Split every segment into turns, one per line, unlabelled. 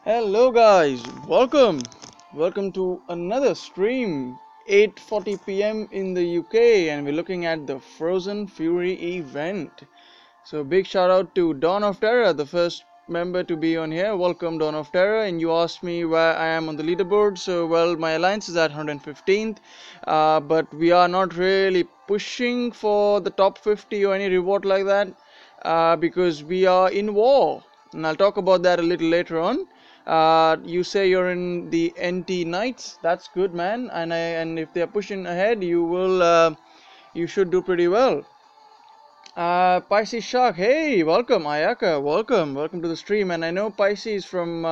Hello guys, welcome to another stream. 8:40 p.m. in the UK, and we're looking at the Frozen Fury event. So big shout out to Dawn of Terror, the first member to be on here. Welcome, Dawn of Terror. And you asked me where I am on the leaderboard. So well, my alliance is at 115th, but we are not really pushing for the top 50 or any reward like that, because we are in war, and I'll talk about that a little later on. You say you're in the NT Knights. That's good, man. And if they're pushing ahead, you should do pretty well. Pisces Shark, hey, welcome. Ayaka, welcome to the stream. And I know Pisces from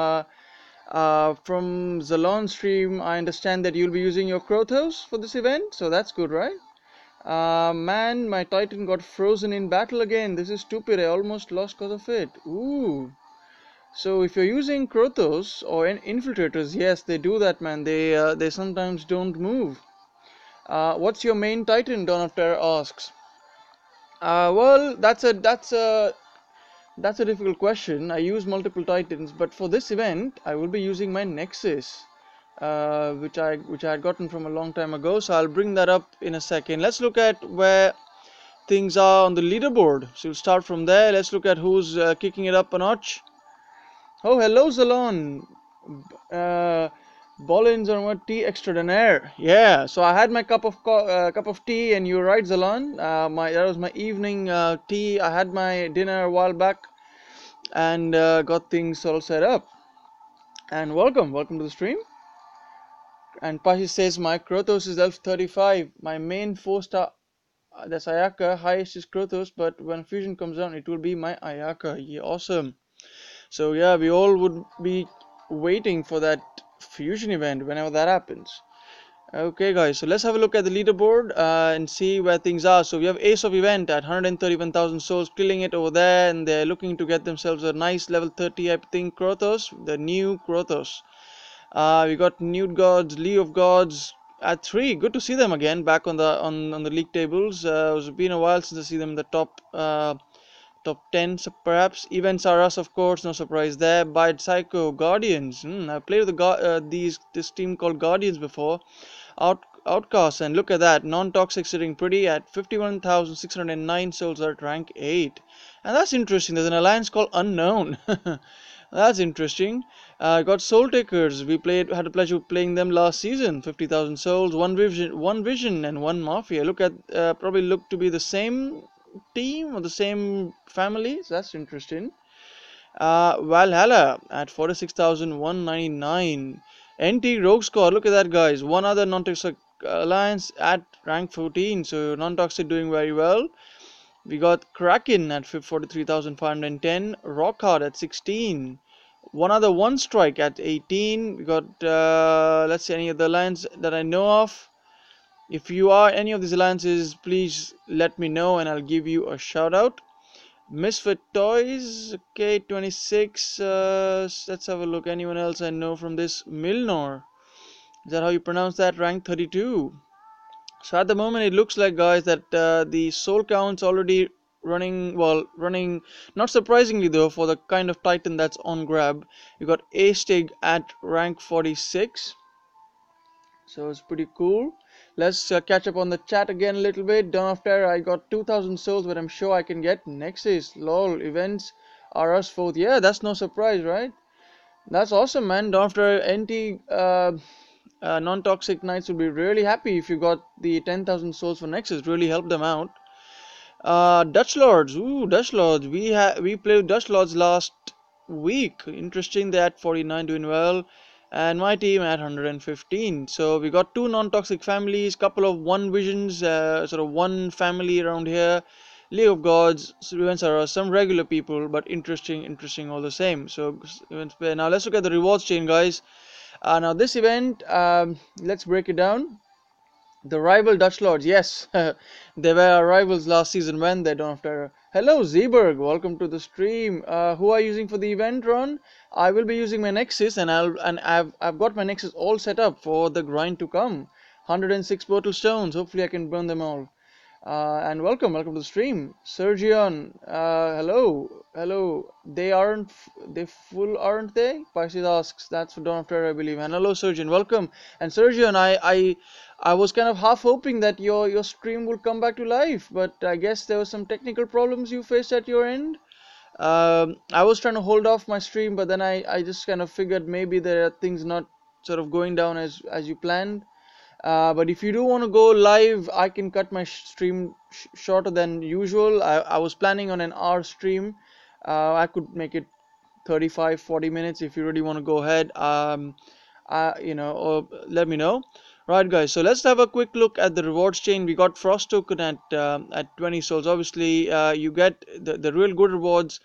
Zalon stream. I understand that you'll be using your Krothos for this event, so that's good, right? Man, my Titan got frozen in battle again. This is stupid. I almost lost because of it. Ooh. So if you're using Krothos or infiltrators, yes, they do that, man. They sometimes don't move. What's your main Titan? Dawn of Terror asks. Well, that's a difficult question. I use multiple Titans, but for this event, I will be using my Nexus, which I had gotten from a long time ago. So I'll bring that up in a second. Let's look at where things are on the leaderboard. So we'll start from there. Let's look at who's kicking it up a notch. Oh, hello, Zalon. Uh, Bollins or what? Tea extraordinaire. Yeah. So I had my cup of tea, and you're right, Zalon. That was my evening tea. I had my dinner a while back, and got things all set up. And welcome to the stream. And Pashi says my Krothos is Elf 35. My main 4-star, that's Ayaka. Highest is Krothos, but when fusion comes down, it will be my Ayaka. Yeah, awesome. So yeah, we all would be waiting for that fusion event whenever that happens. Okay guys, so let's have a look at the leaderboard and see where things are. So we have Ace of Event at 131,000 souls, killing it over there, and they're looking to get themselves a nice level 30, I think, Krothos, the new Krothos. We got Nude Gods, League of Gods at 3. Good to see them again back on the league tables. It's been a while since I see them in the top 10, so perhaps. Events are us, of course, no surprise there. Bide Psycho, Guardians. I've played with this team called Guardians before. Outcasts, and look at that, non-toxic sitting pretty at 51,609 souls at rank 8. And that's interesting. There's an alliance called Unknown. That's interesting. Got Soul Takers. We had the pleasure of playing them last season. 50,000 souls, one vision, and one mafia. Probably look to be the same team or the same family. So that's interesting. Valhalla at 46,199. NT Rogue Squad. Look at that, guys. One other non-toxic alliance at rank 14. So non-toxic doing very well. We got Kraken at 43,510. Rockhard at 16. One other One Strike at 18. We got, let's see, any other alliance that I know of. If you are any of these alliances, please let me know and I'll give you a shout out. Misfit Toys, okay, 26. Let's have a look. Anyone else I know from this? Milnor. Is that how you pronounce that? Rank 32. So at the moment it looks like, guys, that the soul count's already running, not surprisingly though, for the kind of Titan that's on grab. You got A-Stig at rank 46. So it's pretty cool. Let's catch up on the chat again a little bit. Dawn of Terror, I got 2,000 souls, but I'm sure I can get Nexus. Lol, events are us fourth. Yeah, that's no surprise, right? That's awesome, man. Dawn of Terror, NT non-toxic knights would be really happy if you got the 10,000 souls for Nexus. Really help them out. Dutch Lords. Ooh, Dutch Lords. We played Dutch Lords last week. Interesting. They're at 49, doing well. And my team at 115. So we got two non-toxic families, couple of one visions, sort of one family around here. League of Gods, events are some regular people, but interesting all the same. So now let's look at the rewards chain, guys. Now this event, let's break it down. The rival Dutch Lords, yes, they were our rivals last season when they don't have Terror. Hello Zeeberg, welcome to the stream. Who are you using for the event, Ron? I will be using my Nexus, and I've got my Nexus all set up for the grind to come. 106 portal stones. Hopefully I can burn them all. And welcome to the stream. Sergion, hello. They full, aren't they? Pisces asks. That's for Dawn of Terror, I believe. And hello, Sergion, welcome. And Sergion, I was kind of half hoping that your stream would come back to life, but I guess there were some technical problems you faced at your end. I was trying to hold off my stream, but then I just kind of figured maybe there are things not sort of going down as you planned. But if you do want to go live, I can cut my stream shorter than usual. I was planning on an hour stream. I could make it 35, 40 minutes if you really want to go ahead. Or let me know. Right, guys. So let's have a quick look at the rewards chain. We got Frost token at 20 souls. Obviously, you get the real good rewards.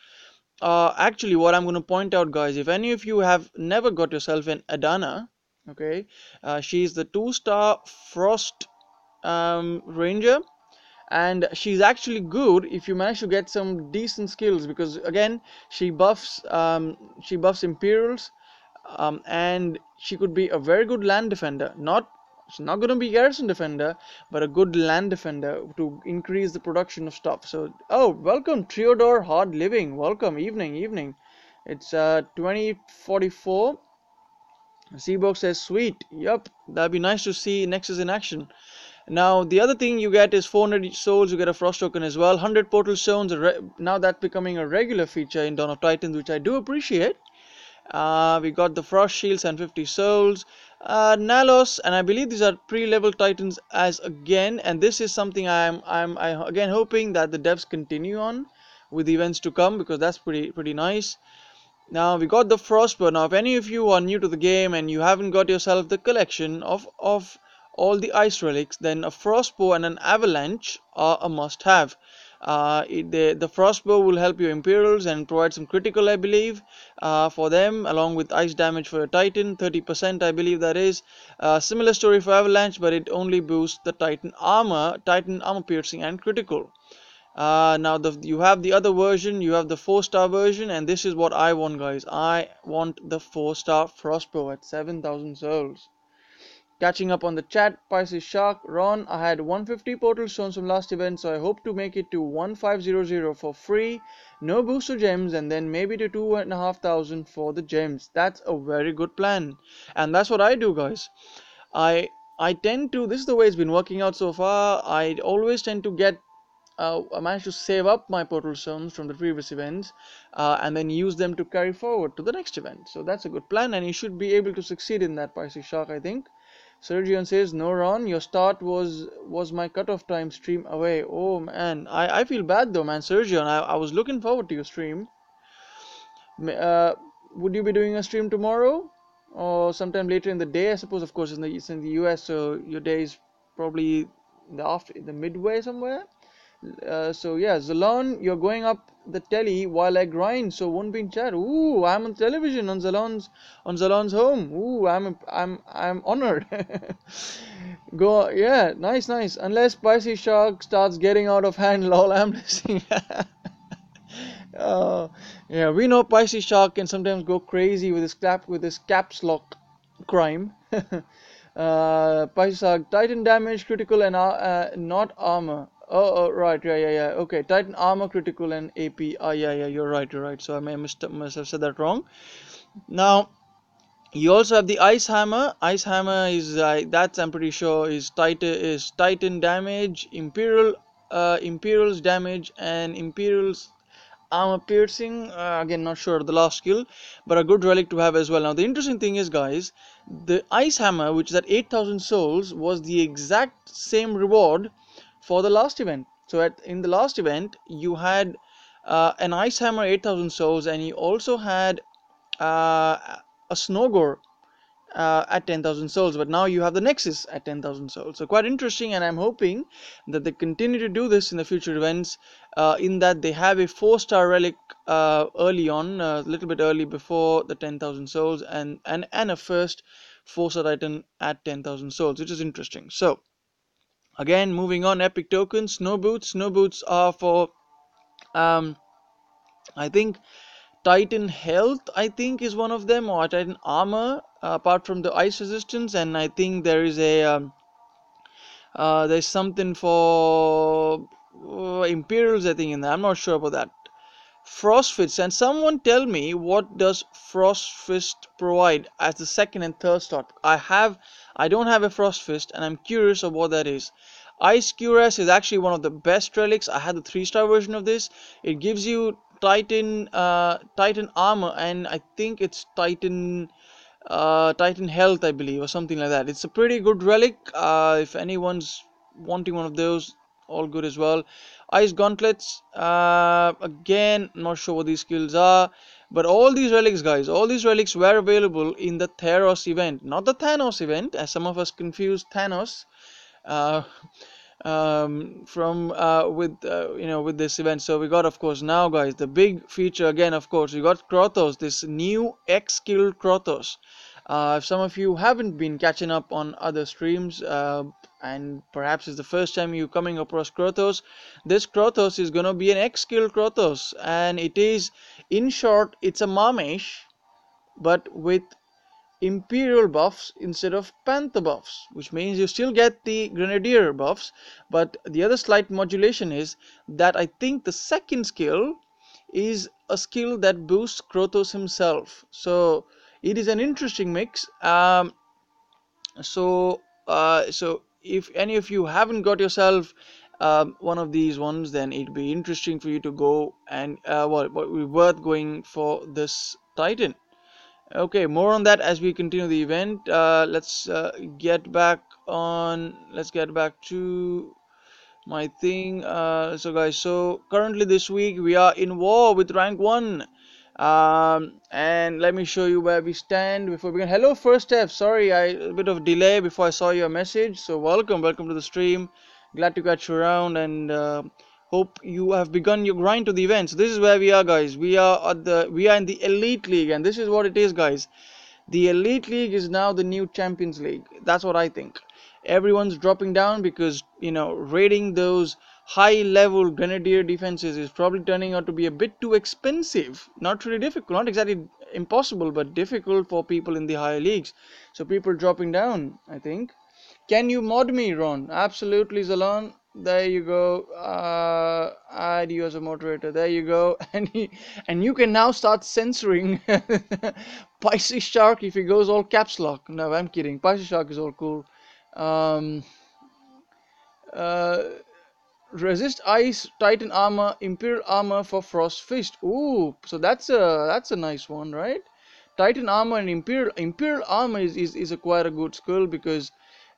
Actually, what I'm going to point out, guys, if any of you have never got yourself an Adana, okay, she's the 2-star Frost Ranger, and she's actually good if you manage to get some decent skills, because again, she buffs Imperials, and she could be a very good land defender. She's not going to be garrison defender, but a good land defender to increase the production of stuff. So, oh, welcome Triodor Hard Living. Welcome, evening. It's 2044. Seabox says, sweet. Yup, that'd be nice to see Nexus in action. Now, the other thing you get is 400 souls. You get a Frost token as well. 100 portal stones. Now that's becoming a regular feature in Dawn of Titans, which I do appreciate. We got the Frost Shields and 50 souls. Nalos, and I believe these are pre-level Titans as again. And this is something I'm again hoping that the devs continue on with the events to come, because that's pretty nice. Now we got the Frostbow. Now if any of you are new to the game and you haven't got yourself the collection of all the ice relics, then a Frostbow and an Avalanche are a must-have. The Frostbow will help your Imperials and provide some critical, I believe, for them, along with ice damage for your Titan, 30% I believe that is. Similar story for Avalanche, but it only boosts the Titan armor piercing and critical. Now you have the other version, you have the 4-star version, and this is what I want, guys. I want the 4-star Frostbow at 7,000 souls. Catching up on the chat, Pisces Shark, Ron, I had 150 portal stones from last event, so I hope to make it to 1500 for free, no booster gems, and then maybe to 2,500 for the gems. That's a very good plan, and that's what I do, guys. I tend to, this is the way it's been working out so far. I always tend to get I managed to save up my portal stones from the previous events, and then use them to carry forward to the next event. So that's a good plan, and you should be able to succeed in that, Pisces Shark, I think. Sergion says, no, Ron, your start was my cutoff time stream away. Oh man, I feel bad though, man. Sergion, I was looking forward to your stream. Would you be doing a stream tomorrow or sometime later in the day? I suppose, of course, it's in the US, so your day is probably the midway somewhere. So yeah, Zalon, you're going up the telly while I grind, so won't be in chat. Ooh, I'm on television on Zalon's home. Ooh, I'm honored. Go, yeah, nice. Unless Pisces Shark starts getting out of hand, lol, I'm listening. Yeah, we know Pisces Shark can sometimes go crazy with his caps lock crime. Pisces Shark, Titan damage, critical, and not armor. Oh, right, yeah. Okay, Titan armor, critical, and AP. Yeah, you're right. So I must have said that wrong. Now, you also have the Ice Hammer. Ice Hammer is that's, I'm pretty sure, is Titan damage, Imperial's damage, and Imperial's armor piercing. Again, not sure of the last skill, but a good relic to have as well. Now, the interesting thing is, guys, the Ice Hammer, which is at 8,000 souls, was the exact same reward for the last event. So in the last event, you had an Ice Hammer 8,000 souls, and you also had a Snowgore at 10,000 souls, but now you have the Nexus at 10,000 souls. So quite interesting, and I'm hoping that they continue to do this in the future events, in that they have a 4-star relic early on, a little bit early before the 10,000 souls, and a first 4-star Titan at 10,000 souls, which is interesting. So again, moving on, epic tokens, snow boots. Snow boots are for I think Titan health, I think, is one of them, or Titan armor, apart from the ice resistance. And I think there is a There's something for Imperials, I think, in there. I'm not sure about that. Frost Fist, and someone tell me what does Frost Fist provide as the second and third slot. I don't have a Frost Fist, and I'm curious of what that is. Ice Cuirass is actually one of the best relics. I had the 3-star version of this. It gives you Titan armor, and I think it's Titan Health, I believe, or something like that. It's a pretty good relic. If anyone's wanting one of those, all good as well. Ice Gauntlets, again, not sure what these skills are, but all these relics, guys, all these relics were available in the Theros event, not the Thanos event, as some of us confuse Thanos. Uh, from with with this event. So we got, of course, now, guys, the big feature again. Of course, we got Krothos, this new X skill Krothos. If some of you haven't been catching up on other streams, and perhaps it's the first time you coming across Krothos, this Krothos is gonna be an X skill Krothos, and it is, in short, it's a Mamesh, but with Imperial buffs instead of Panther buffs, which means you still get the Grenadier buffs, but the other slight modulation is that I think the second skill is a skill that boosts Krothos himself. So it is an interesting mix. So if any of you haven't got yourself one of these ones, then it'd be interesting for you to go and what we worth going for this Titan. Okay, more on that as we continue the event. Let's get back to my thing. So guys, so currently this week we are in war with rank 1. And let me show you where we stand before we begin. Hello, First F. Sorry, a bit of delay before I saw your message. So welcome to the stream. Glad to catch you around, and hope you have begun your grind to the event. So this is where we are, guys. We are in the Elite League, and this is what it is, guys. The Elite League is now the new Champions League. That's what I think. Everyone's dropping down because, raiding those high level Grenadier defenses is probably turning out to be a bit too expensive. Not really difficult, not exactly impossible, but difficult for people in the higher leagues. So people dropping down, I think. Can you mod me, Ron? Absolutely, Zalon. There you go. Add you as a moderator. There you go. And you can now start censoring Pisces Shark if he goes all caps lock. No, I'm kidding. Pisces Shark is all cool. Um, uh, Resist ice, Titan armor, Imperial armor for Frost Fist. Ooh, so that's a nice one, right? Titan armor and Imperial armor is a quite a good skill because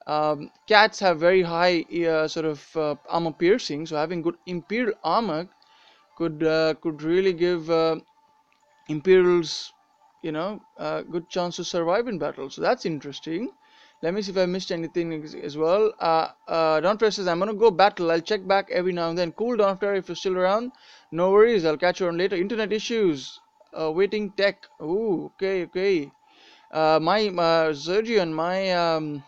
cats have very high armor piercing. So having good Imperial armor could really give Imperials, good chance to survive in battle. So that's interesting. Let me see if I missed anything as well. Donfrey says, I'm gonna go battle. I'll check back every now and then. Cool, Donfrey, if you're still around. No worries, I'll catch you on later. Internet issues. Waiting tech. Ooh, okay. My Sergio and my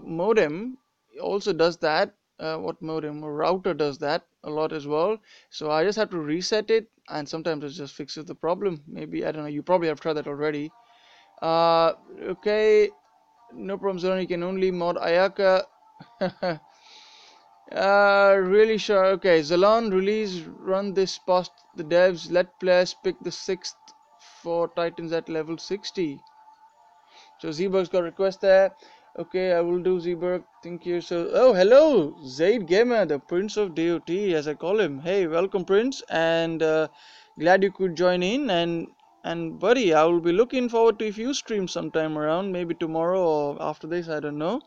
modem also does that. What modem? A router does that a lot as well. So I just have to reset it, and sometimes it just fixes the problem. Maybe, I don't know. You probably have tried that already. Okay. No problem, Zoran. You can only mod Ayaka. Really sure. Okay, Zalon release run this past the devs. Let players pick the 6th for Titans at level 60. So Zeberg's got a request there. Okay, I will do, Zeberg. Thank you. So, oh, hello, Zaid Gamer, the Prince of DOT, as I call him. Hey, welcome, Prince, and glad you could join in. And buddy, I will be looking forward to if you stream sometime around, maybe tomorrow or after this. I don't know.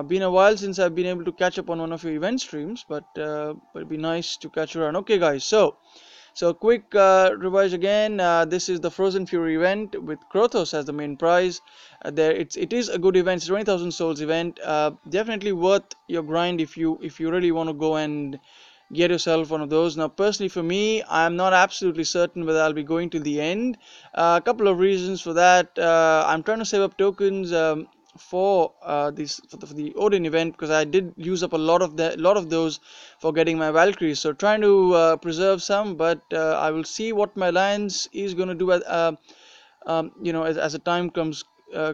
Been a while since I've been able to catch up on one of your event streams, but it'd be nice to catch you around. Okay, guys. So quick revise again. This is the Frozen Fury event with Krothos as the main prize. It is a good event. It's a 20,000 souls event. Definitely worth your grind if you really want to go and get yourself one of those. Now, personally, for me, I'm not absolutely certain whether I'll be going to the end. A couple of reasons for that. I'm trying to save up tokens. For the Odin event, because I did use up a lot of those for getting my Valkyries. So trying to preserve some, but I will see what my alliance is going to do as the time comes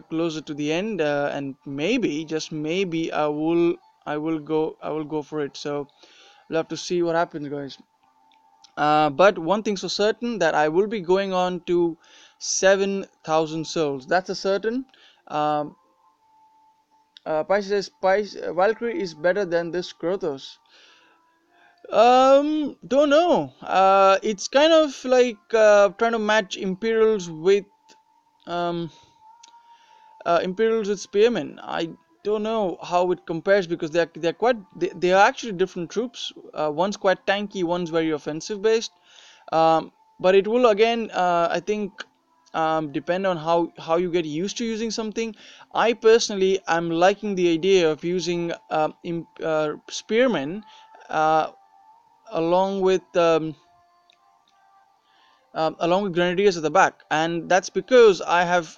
closer to the end, and maybe, just maybe, I will go for it. So we'll have to see what happens, guys. But one thing's for certain, that I will be going on to 7,000 souls. That's a certain. Um, Pice says Valkyrie is better than this Kratos. Don't know. It's kind of like trying to match um, Imperials with Spearmen. I don't know how it compares, because they are actually different troops. One's quite tanky, one's very offensive based. But it will again, I think, depend on how you get used to using something. I personally am liking the idea of using Spearmen uh, along with Grenadiers at the back, and that's because I have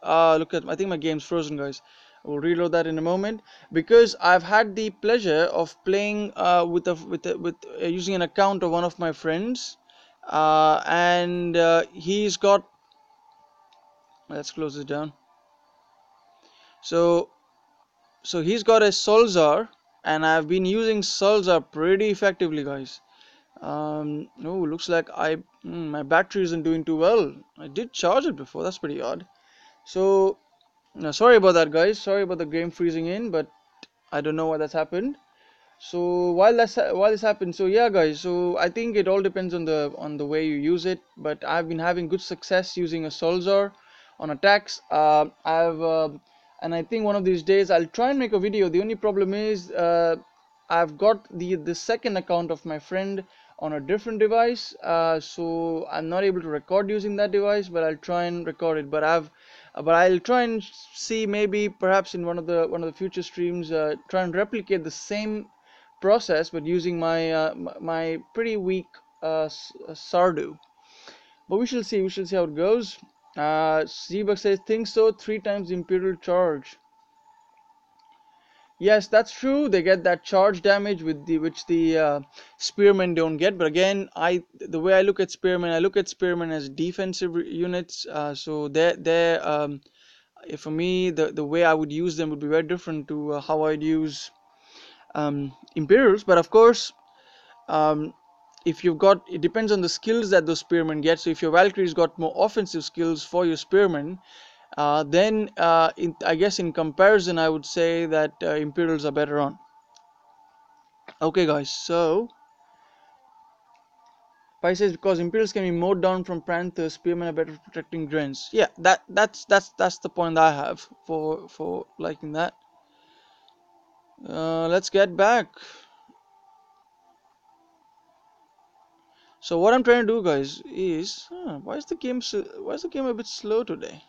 look at, I think my game's frozen, guys. We'll reload that in a moment, because I've had the pleasure of playing with using an account of one of my friends, and he's got. Let's close this down. So he's got a Solzar, and I've been using Solzar pretty effectively, guys. Oh, looks like my battery isn't doing too well. I did charge it before. That's pretty odd. So, no, sorry about that, guys. Sorry about the game freezing in, but I don't know why that's happened. So while this happens, so yeah, guys. So I think it all depends on the way you use it. But I've been having good success using a Solzar on attacks. And I think one of these days I'll try and make a video. The only problem is I've got the second account of my friend on a different device, so I'm not able to record using that device. But I'll try and record it. But I'll try and see, maybe perhaps in one of the future streams, try and replicate the same process, but using my pretty weak Sardu. But we shall see. We shall see how it goes. Zebug says, think so. 3 times Imperial charge. Yes, that's true. They get that charge damage which the spearmen don't get. But again, the way I look at spearmen as defensive units. So for me, the way I would use them would be very different to how I'd use Imperials. But of course, um, if you've got, it depends on the skills that those spearmen get. So if your Valkyrie's got more offensive skills for your spearmen, then I guess in comparison, I would say that Imperials are better on. Okay, guys. So Pi says, because Imperials can be mowed down from Panthers, spearmen are better for protecting Drens. Yeah, that's the point I have for liking that. Let's get back. So what I'm trying to do, guys, is why is the game a bit slow today?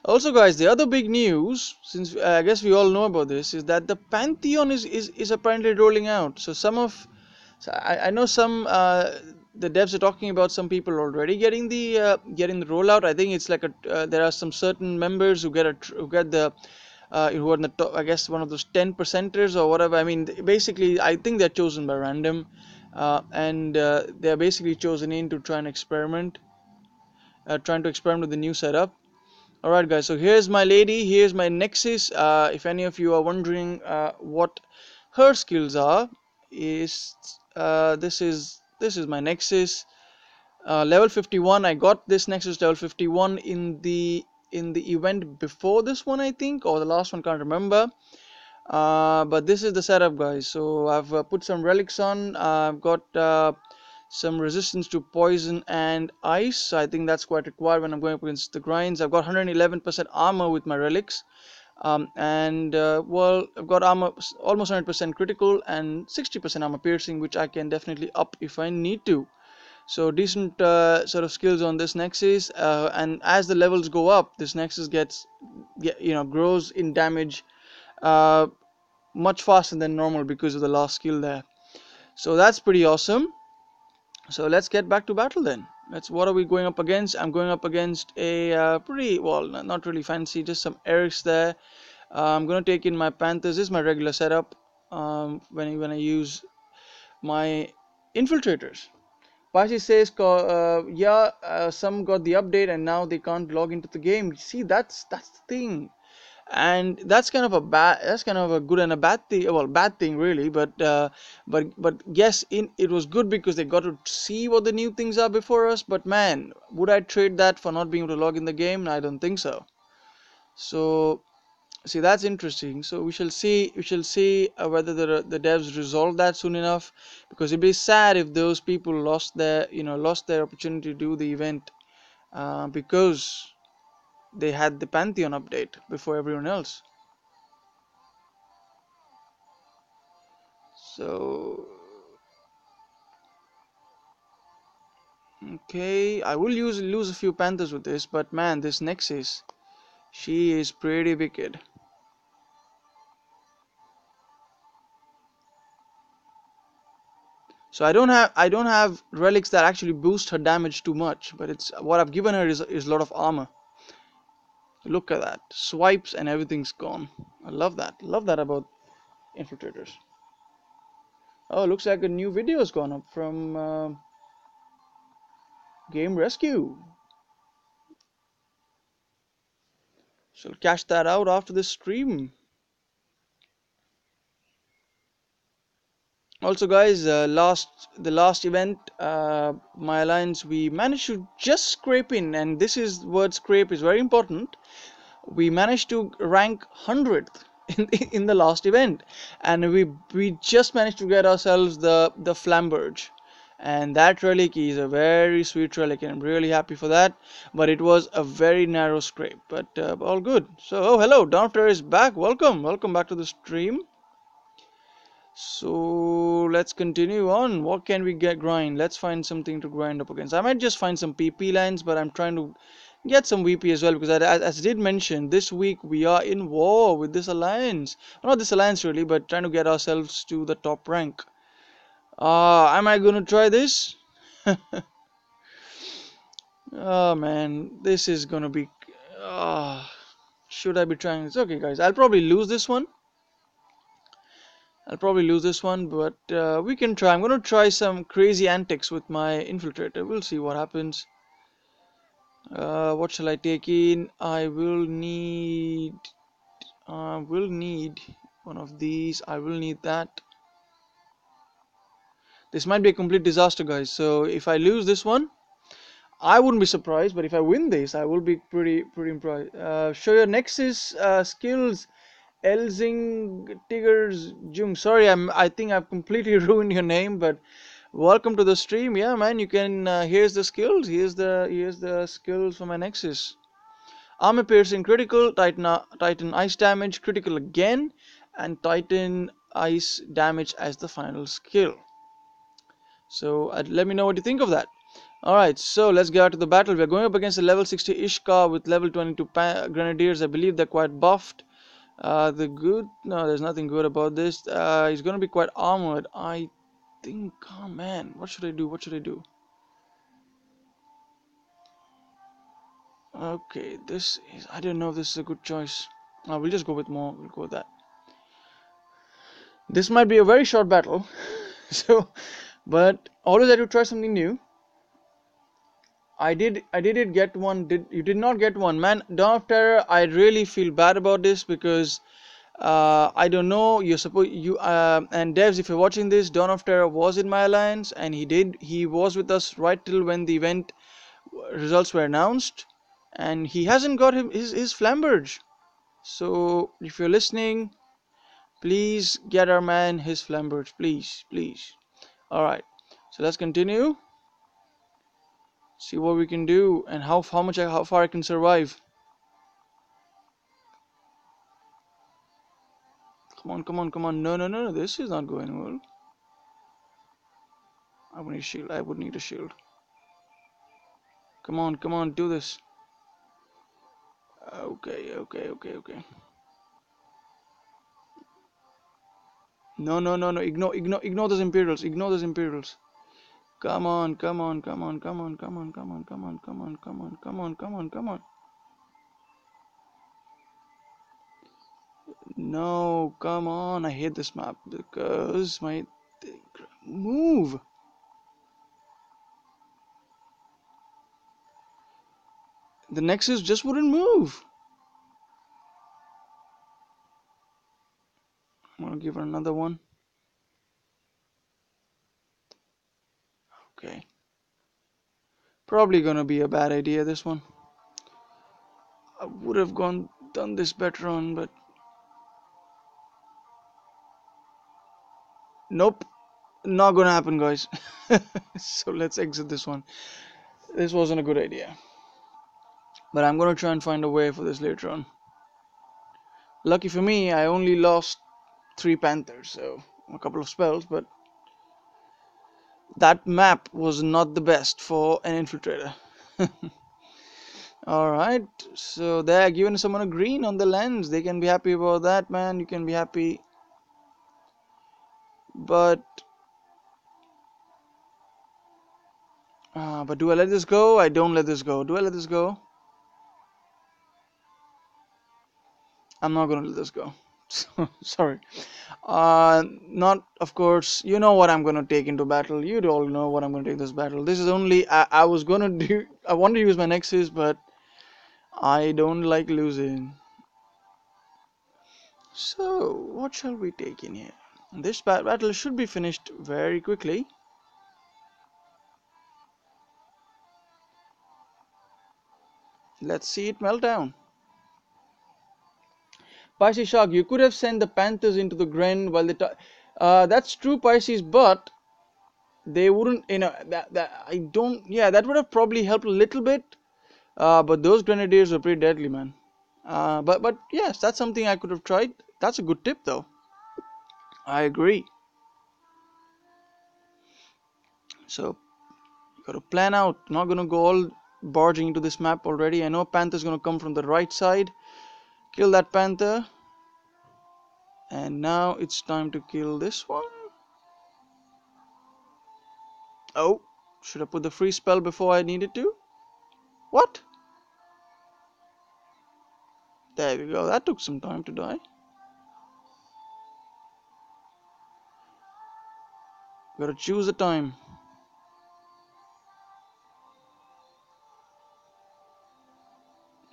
Also, guys, the other big news, since I guess we all know about this, is that the Pantheon is apparently rolling out. So I know some the devs are talking about some people already getting the rollout. I think it's like there are some certain members who get the who are in the top, I guess one of those 10 percenters or whatever. I mean, basically, I think they're chosen by random, and they're basically chosen in to try and experiment, trying to experiment with the new setup. Alright, guys, so here's my lady, here's my Nexus. If any of you are wondering what her skills are, is this is my Nexus, level 51. I got this Nexus level 51 in the event before this one, I think, or the last one, can't remember. But this is the setup, guys. So I've put some relics on. I've got some resistance to poison and ice. So I think that's quite required when I'm going up against the grinds. I've got 111% armor with my relics. And well, I've got armor almost 100% critical and 60% armor piercing, which I can definitely up if I need to. So decent sort of skills on this Nexus, and as the levels go up, this Nexus grows in damage much faster than normal because of the last skill there. So that's pretty awesome. So let's get back to battle then. What are we going up against? I'm going up against a pretty, well, not really fancy, just some Erics there. I'm going to take in my Panthers. This is my regular setup when I use my infiltrators. Pashi says, yeah, some got the update and now they can't log into the game. See, that's the thing, and that's kind of a good and a bad thing. Well, bad thing really, but yes, it was good because they got to see what the new things are before us. But man, would I trade that for not being able to log in the game? I don't think so. So see, that's interesting. So we shall see whether the devs resolve that soon enough, because it'd be sad if those people lost their opportunity to do the event because they had the Pantheon update before everyone else. So okay, I will lose a few Panthers with this, but man, this Nexus, she is pretty wicked. So I don't have relics that actually boost her damage too much, but it's what I've given her is a lot of armor. Look at that. Swipes and everything's gone. I love that. Love that about infiltrators. Oh, looks like a new video has gone up from Game Rescue. So I'll cash that out after this stream. Also, guys, the last event, my alliance, we managed to just scrape in, and this is word scrape is very important. We managed to rank 100th in the last event, and we just managed to get ourselves the Flamberge, and that relic is a very sweet relic, and I'm really happy for that. But it was a very narrow scrape, but all good. So, oh, hello, Doctor is back. Welcome back to the stream. So let's continue on. What can we get grind? Let's find something to grind up against. I might just find some PP lines, but I'm trying to get some VP as well, because as I did mention, this week we are in war with this alliance. Well, not this alliance really, but trying to get ourselves to the top rank. Am I gonna try this? Oh man, this is gonna be. Uh, should I be trying this? Okay, guys, I'll probably lose this one. But we can try. I'm gonna try some crazy antics with my infiltrator. We'll see what happens. What shall I take in? I will need one of these. I will need that. This might be a complete disaster, guys. So if I lose this one, I wouldn't be surprised. But if I win this, I will be pretty impressed. Show your Nexus skills, Elzing Tigers Jung. Sorry, I think I've completely ruined your name, but welcome to the stream. Yeah, man, you can. Here's the skills. Here's the skills for my Nexus. Armor piercing critical, Titan ice damage critical again, and Titan ice damage as the final skill. So let me know what you think of that. Alright, so let's get out to the battle. We're going up against a level 60 Ishka with level 22 Grenadiers. I believe they're quite buffed. No, there's nothing good about this. He's going to be quite armored. I think, oh man, what should I do? Okay, I don't know if this is a good choice. We'll just go with more. We'll go with that. This might be a very short battle. So, but always have to try something new. I did get one. You did not get one, man? Dawn of Terror. I really feel bad about this because I don't know. You're supposed you and devs, if you're watching this, Dawn of Terror was in my alliance, and he was with us right till when the event results were announced, and he hasn't got his Flamberge. So if you're listening, please get our man his Flamberge, please. All right. So let's continue. See what we can do and how far I can survive. Come on. No. This is not going well. I would need a shield. I would need a shield. Come on. Do this. Okay. No. Ignore those Imperials. Ignore those Imperials. Come on. No, come on. I hate this map because my move. The Nexus just wouldn't move. I'm gonna give her another one. Okay. Probably gonna be a bad idea, this one. I would have done this better on, but nope. Not gonna happen, guys. So let's exit this one. This wasn't a good idea. But I'm gonna try and find a way for this later on. Lucky for me, I only lost 3 Panthers, so a couple of spells, but that map was not the best for an infiltrator. Alright, so they're giving someone a green on the lens. They can be happy about that, man. You can be happy. But do I let this go? I don't let this go. Do I let this go? I'm not gonna let this go. Sorry. Not, of course, you know what I'm gonna take into battle. You all know what I'm gonna take this battle. This is only, I was gonna do, I wanted to use my Nexus, but I don't like losing. So, what shall we take in here? This battle should be finished very quickly. Let's see it melt down. Pisces Shark, you could have sent the Panthers into the Gren while the that's true, Pisces, but they wouldn't, that I don't, yeah, that would have probably helped a little bit, but those Grenadiers are pretty deadly, man. But yes, that's something I could have tried. That's a good tip, though. I agree. So, you gotta plan out. Not gonna go all barging into this map already. I know Panther's gonna come from the right side. Kill that Panther. And now it's time to kill this one. Oh, should I put the free spell before I needed to? What? There we go. That took some time to die. Gotta choose a time.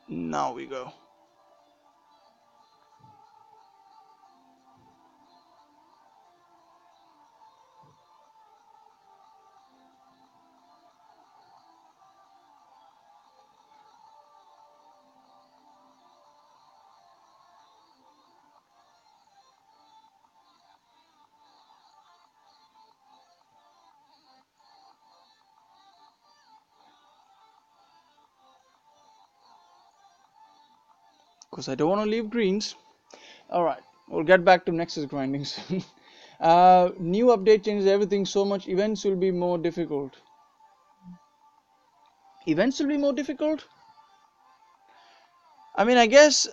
Now we go. Because I don't want to leave greens. Alright, we'll get back to Nexus grinding soon. New update changes everything so much. Events will be more difficult. Events will be more difficult? I mean, I guess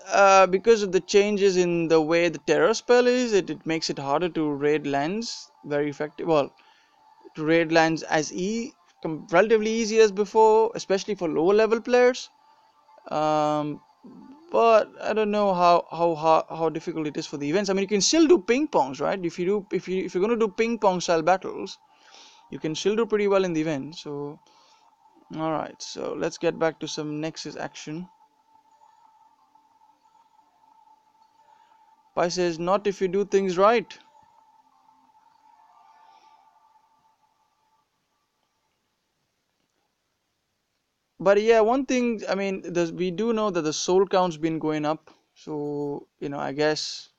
because of the changes in the way the terror spell is, it makes it harder to raid lands very effective. Well, to raid lands as relatively easy as before, especially for lower level players. But I don't know how difficult it is for the events. I mean, you can still do ping pongs, right? If you're gonna do ping pong style battles, you can still do pretty well in the event. So, all right. So let's get back to some Nexus action. Pi says, not if you do things right. But yeah, one thing, I mean, we do know that the soul count's been going up. So, I guess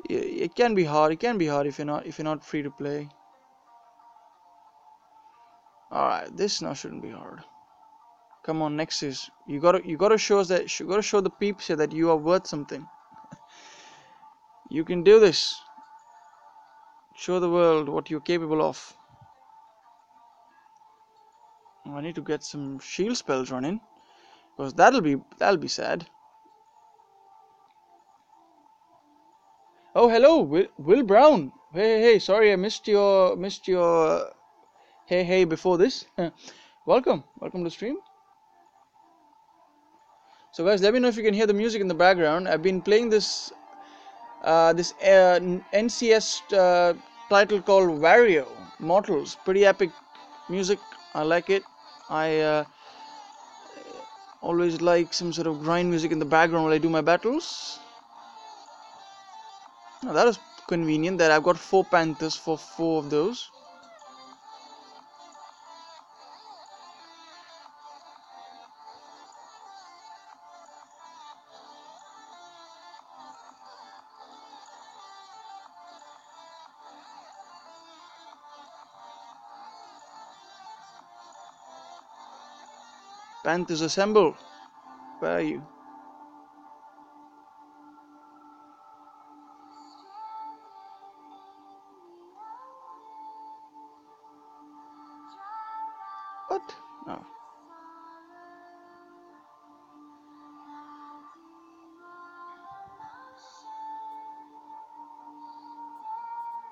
it can be hard. It can be hard if you're not free to play. All right, this now shouldn't be hard. Come on, Nexus. You gotta show us that. You gotta show the peeps here that you are worth something. You can do this. Show the world what you're capable of. Oh, I need to get some shield spells running, because that'll be sad. Oh, hello, Will Brown. Hey. Sorry, I missed your hey before this. Welcome to the stream. So guys, let me know if you can hear the music in the background. I've been playing this NCS title called Wario Mortals. Pretty epic music. I like it. I Always like some sort of grind music in the background while I do my battles. Now that is convenient that I've got 4 Panthers for 4 of those. Panthers assemble. Where are you? What? No.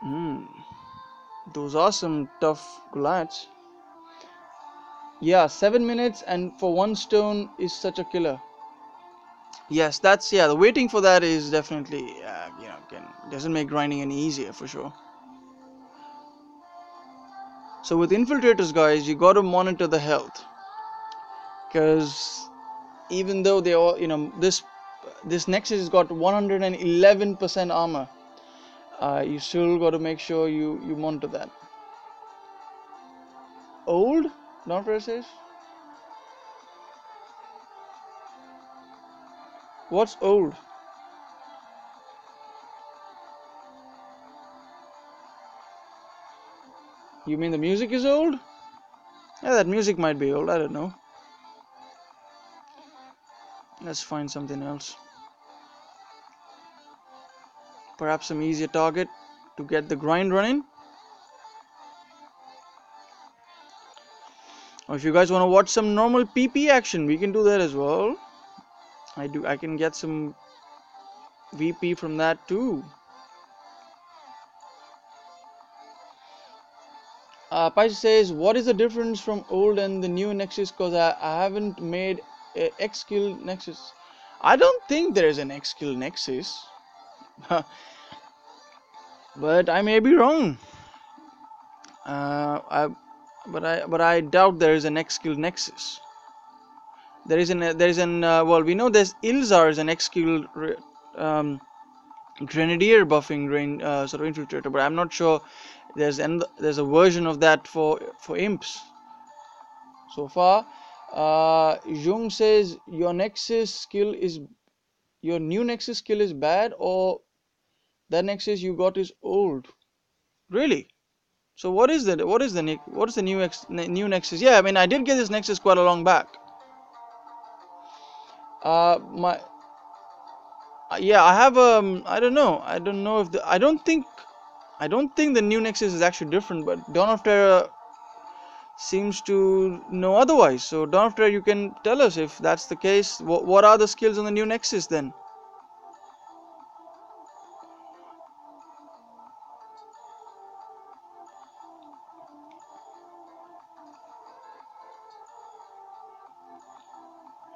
Hmm. Those are some tough Goliaths. Yeah, 7 minutes and for 1 stone is such a killer. Yes, that's yeah. The waiting for that is definitely doesn't make grinding any easier for sure. So with infiltrators, guys, you got to monitor the health, because even though they all this Nexus has got 111% armor, you still got to make sure you monitor that. Old, not says. What's old? You mean the music is old? Yeah, that music might be old. I don't know. Let's find something else. Perhaps some easier target to get the grind running. Or if you guys want to watch some normal PP action, we can do that as well. I can get some VP from that too. Pai says, what is the difference from old and the new Nexus? Because I haven't made a X-Skill Nexus. I don't think there is an X-Skill Nexus. But I may be wrong. But I doubt there is an X-Skill Nexus. Well, we know there's Ilzar is an X-Skill Grenadier buffing sort of infiltrator, but I'm not sure there's a version of that for imps so far. Jung says your new Nexus skill is bad, or that Nexus you got is old. Really? So what is the new Nexus? Yeah, I mean I did get this Nexus quite a long back. My yeah, I have I don't know. I don't know if I don't think the new Nexus is actually different, but Dawn of Terror seems to know otherwise. So Dawn of Terror, you can tell us if that's the case. What are the skills on the new Nexus then?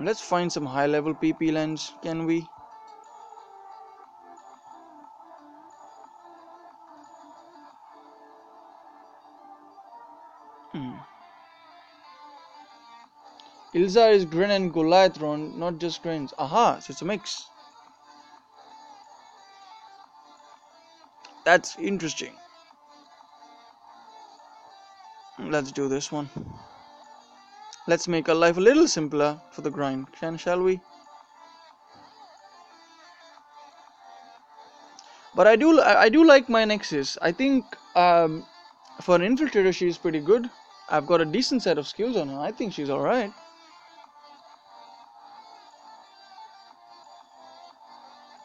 Let's find some high level PP lens, can we? Ilzar is Grin and Goliath Ron, not just Grins. Aha, so it's a mix. That's interesting. Let's do this one. Let's make our life a little simpler for the grind, shall we? But I do like my Nexus. I think for an infiltrator she's pretty good. I've got a decent set of skills on her. I think she's alright.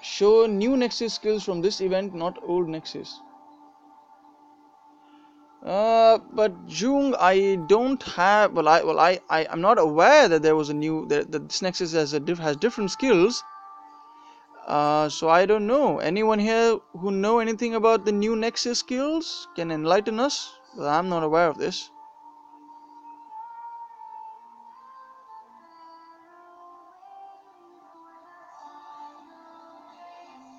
Show new Nexus skills from this event, not old Nexus. But Jung, I don't have. I'm not aware that there was a new that this Nexus has different skills. So I don't know. Anyone here who know anything about the new Nexus skills can enlighten us. But I'm not aware of this.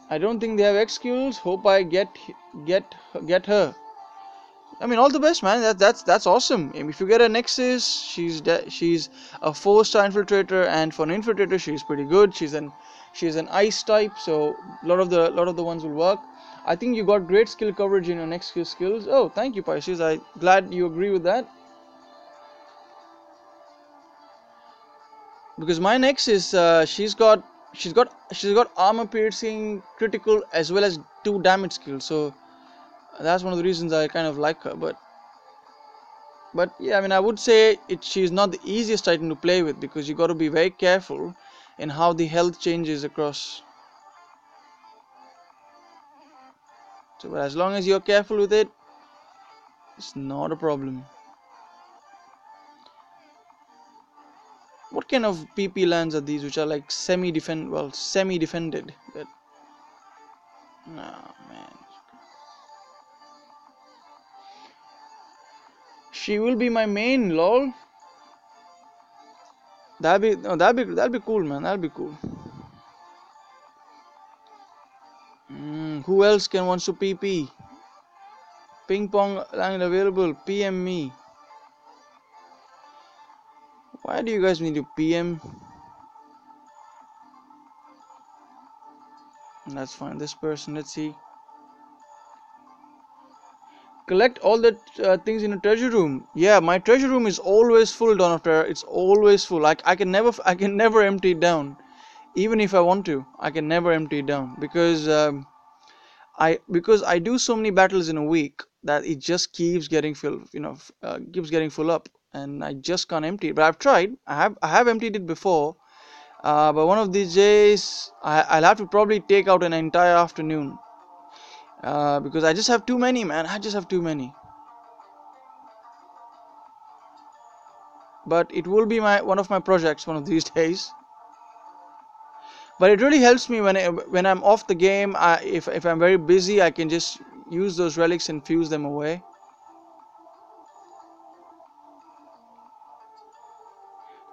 I don't think they have X skills. Hope I get her. I mean, all the best, man. That's awesome. I mean, if you get a Nexus, she's a 4-star infiltrator, and for an infiltrator, she's pretty good. She's an ice type, so a lot of the ones will work. I think you got great skill coverage in your next few skills. Oh, thank you, Pisces. I glad you agree with that. Because my next is she's got armor piercing, critical, as well as 2 damage skills. So that's one of the reasons I kind of like her. But yeah, I mean, I would say she's not the easiest Titan to play with, because you got to be very careful in how the health changes across. So, but as long as you're careful with it, it's not a problem. What kind of PP lands are these, which are like semi-defended? But nah, man. She will be my main, lol. That'll be cool, man. That'll be cool. Who else can wants to PP? Ping pong line available. PM me. Why do you guys need to PM? That's fine. This person, let's see. Collect all the things in a treasure room. Yeah, my treasure room is always full, Dawn of Terror. It's always full. Like I can never empty it down. Even if I want to, I can never empty it down, because I do so many battles in a week that it just keeps getting full up, and I just can't empty it. But I've tried. I have emptied it before. But one of these days, I'll have to probably take out an entire afternoon. Because I just have too many, man. I just have too many. But it will be one of my projects one of these days. But it really helps me when I'm off the game. If I'm very busy, I can just use those relics and fuse them away.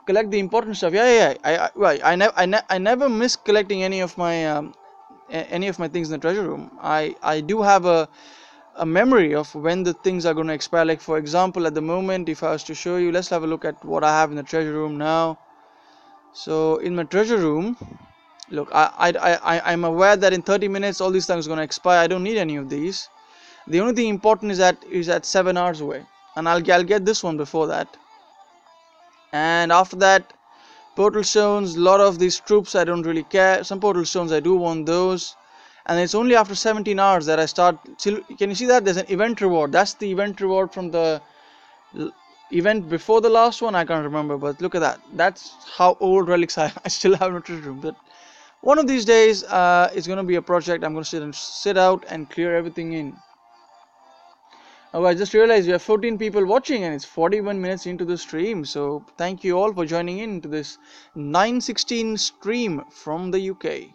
Collect the important stuff. Yeah, yeah, yeah. I never miss collecting any of my things in the treasure room. I do have a memory of when the things are going to expire. Like, for example, at the moment, if I was to show you, let's have a look at what I have in the treasure room now. So in my treasure room, look, I'm aware that in 30 minutes all these things are going to expire. I don't need any of these. The only thing important is at 7 hours away, and I'll get this one before that. And after that, portal stones, a lot of these troops I don't really care. Some portal stones I do want those. And it's only after 17 hours that I start. Can you see that? There's an event reward. That's the event reward from the event before the last one. I can't remember, but look at that. That's how old relics I still have in the treasure room. But one of these days, it's going to be a project. I'm going to sit out and clear everything in. Oh, I just realized we have 14 people watching, and it's 41 minutes into the stream. So thank you all for joining in to this 9:16 stream from the UK.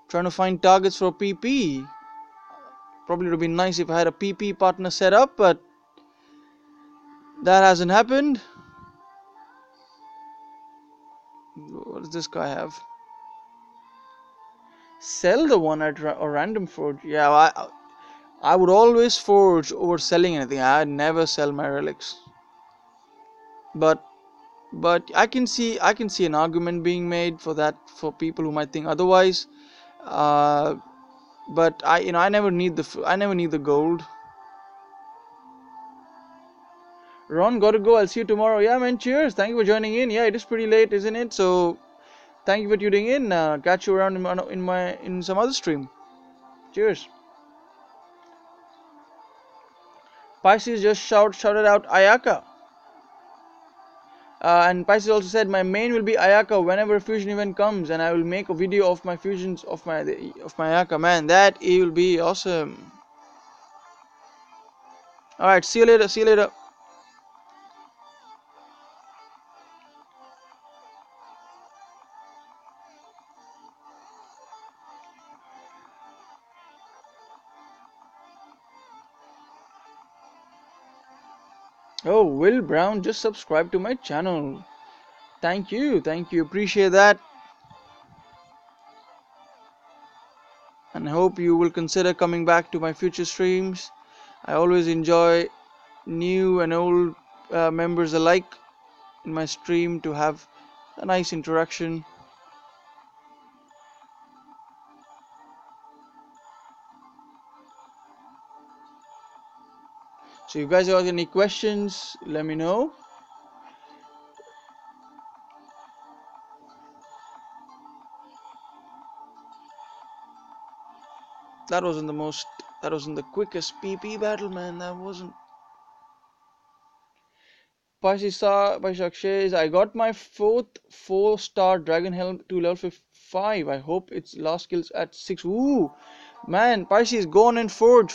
Trying to find targets for PP. Probably would be nice if I had a PP partner set up, but that hasn't happened. What does this guy have? Sell the one at a random forge. Yeah, I would always forge over selling anything. I'd never sell my relics. But I can see an argument being made for that, for people who might think otherwise. But I never need the gold. Ron, gotta go. I'll see you tomorrow. Yeah, man. Cheers. Thank you for joining in. Yeah, it is pretty late, isn't it? So thank you for tuning in. Catch you around in some other stream. Cheers. Pisces just shouted out Ayaka. And Pisces also said my main will be Ayaka whenever a fusion event comes, and I will make a video of my fusions of my Ayaka. Man, that will be awesome. All right, see you later. See you later. Oh, Will Brown just subscribed to my channel. Thank you, appreciate that. And I hope you will consider coming back to my future streams. I always enjoy new and old members alike in my stream to have a nice interaction. So, you guys have any questions? Let me know. That wasn't the most. That wasn't the quickest PP battle, man. That wasn't. Paishak says, I got my fourth 4-star Dragon Helm to level 5. I hope its last kills at 6. Ooh, man, Pisces, go on and forge,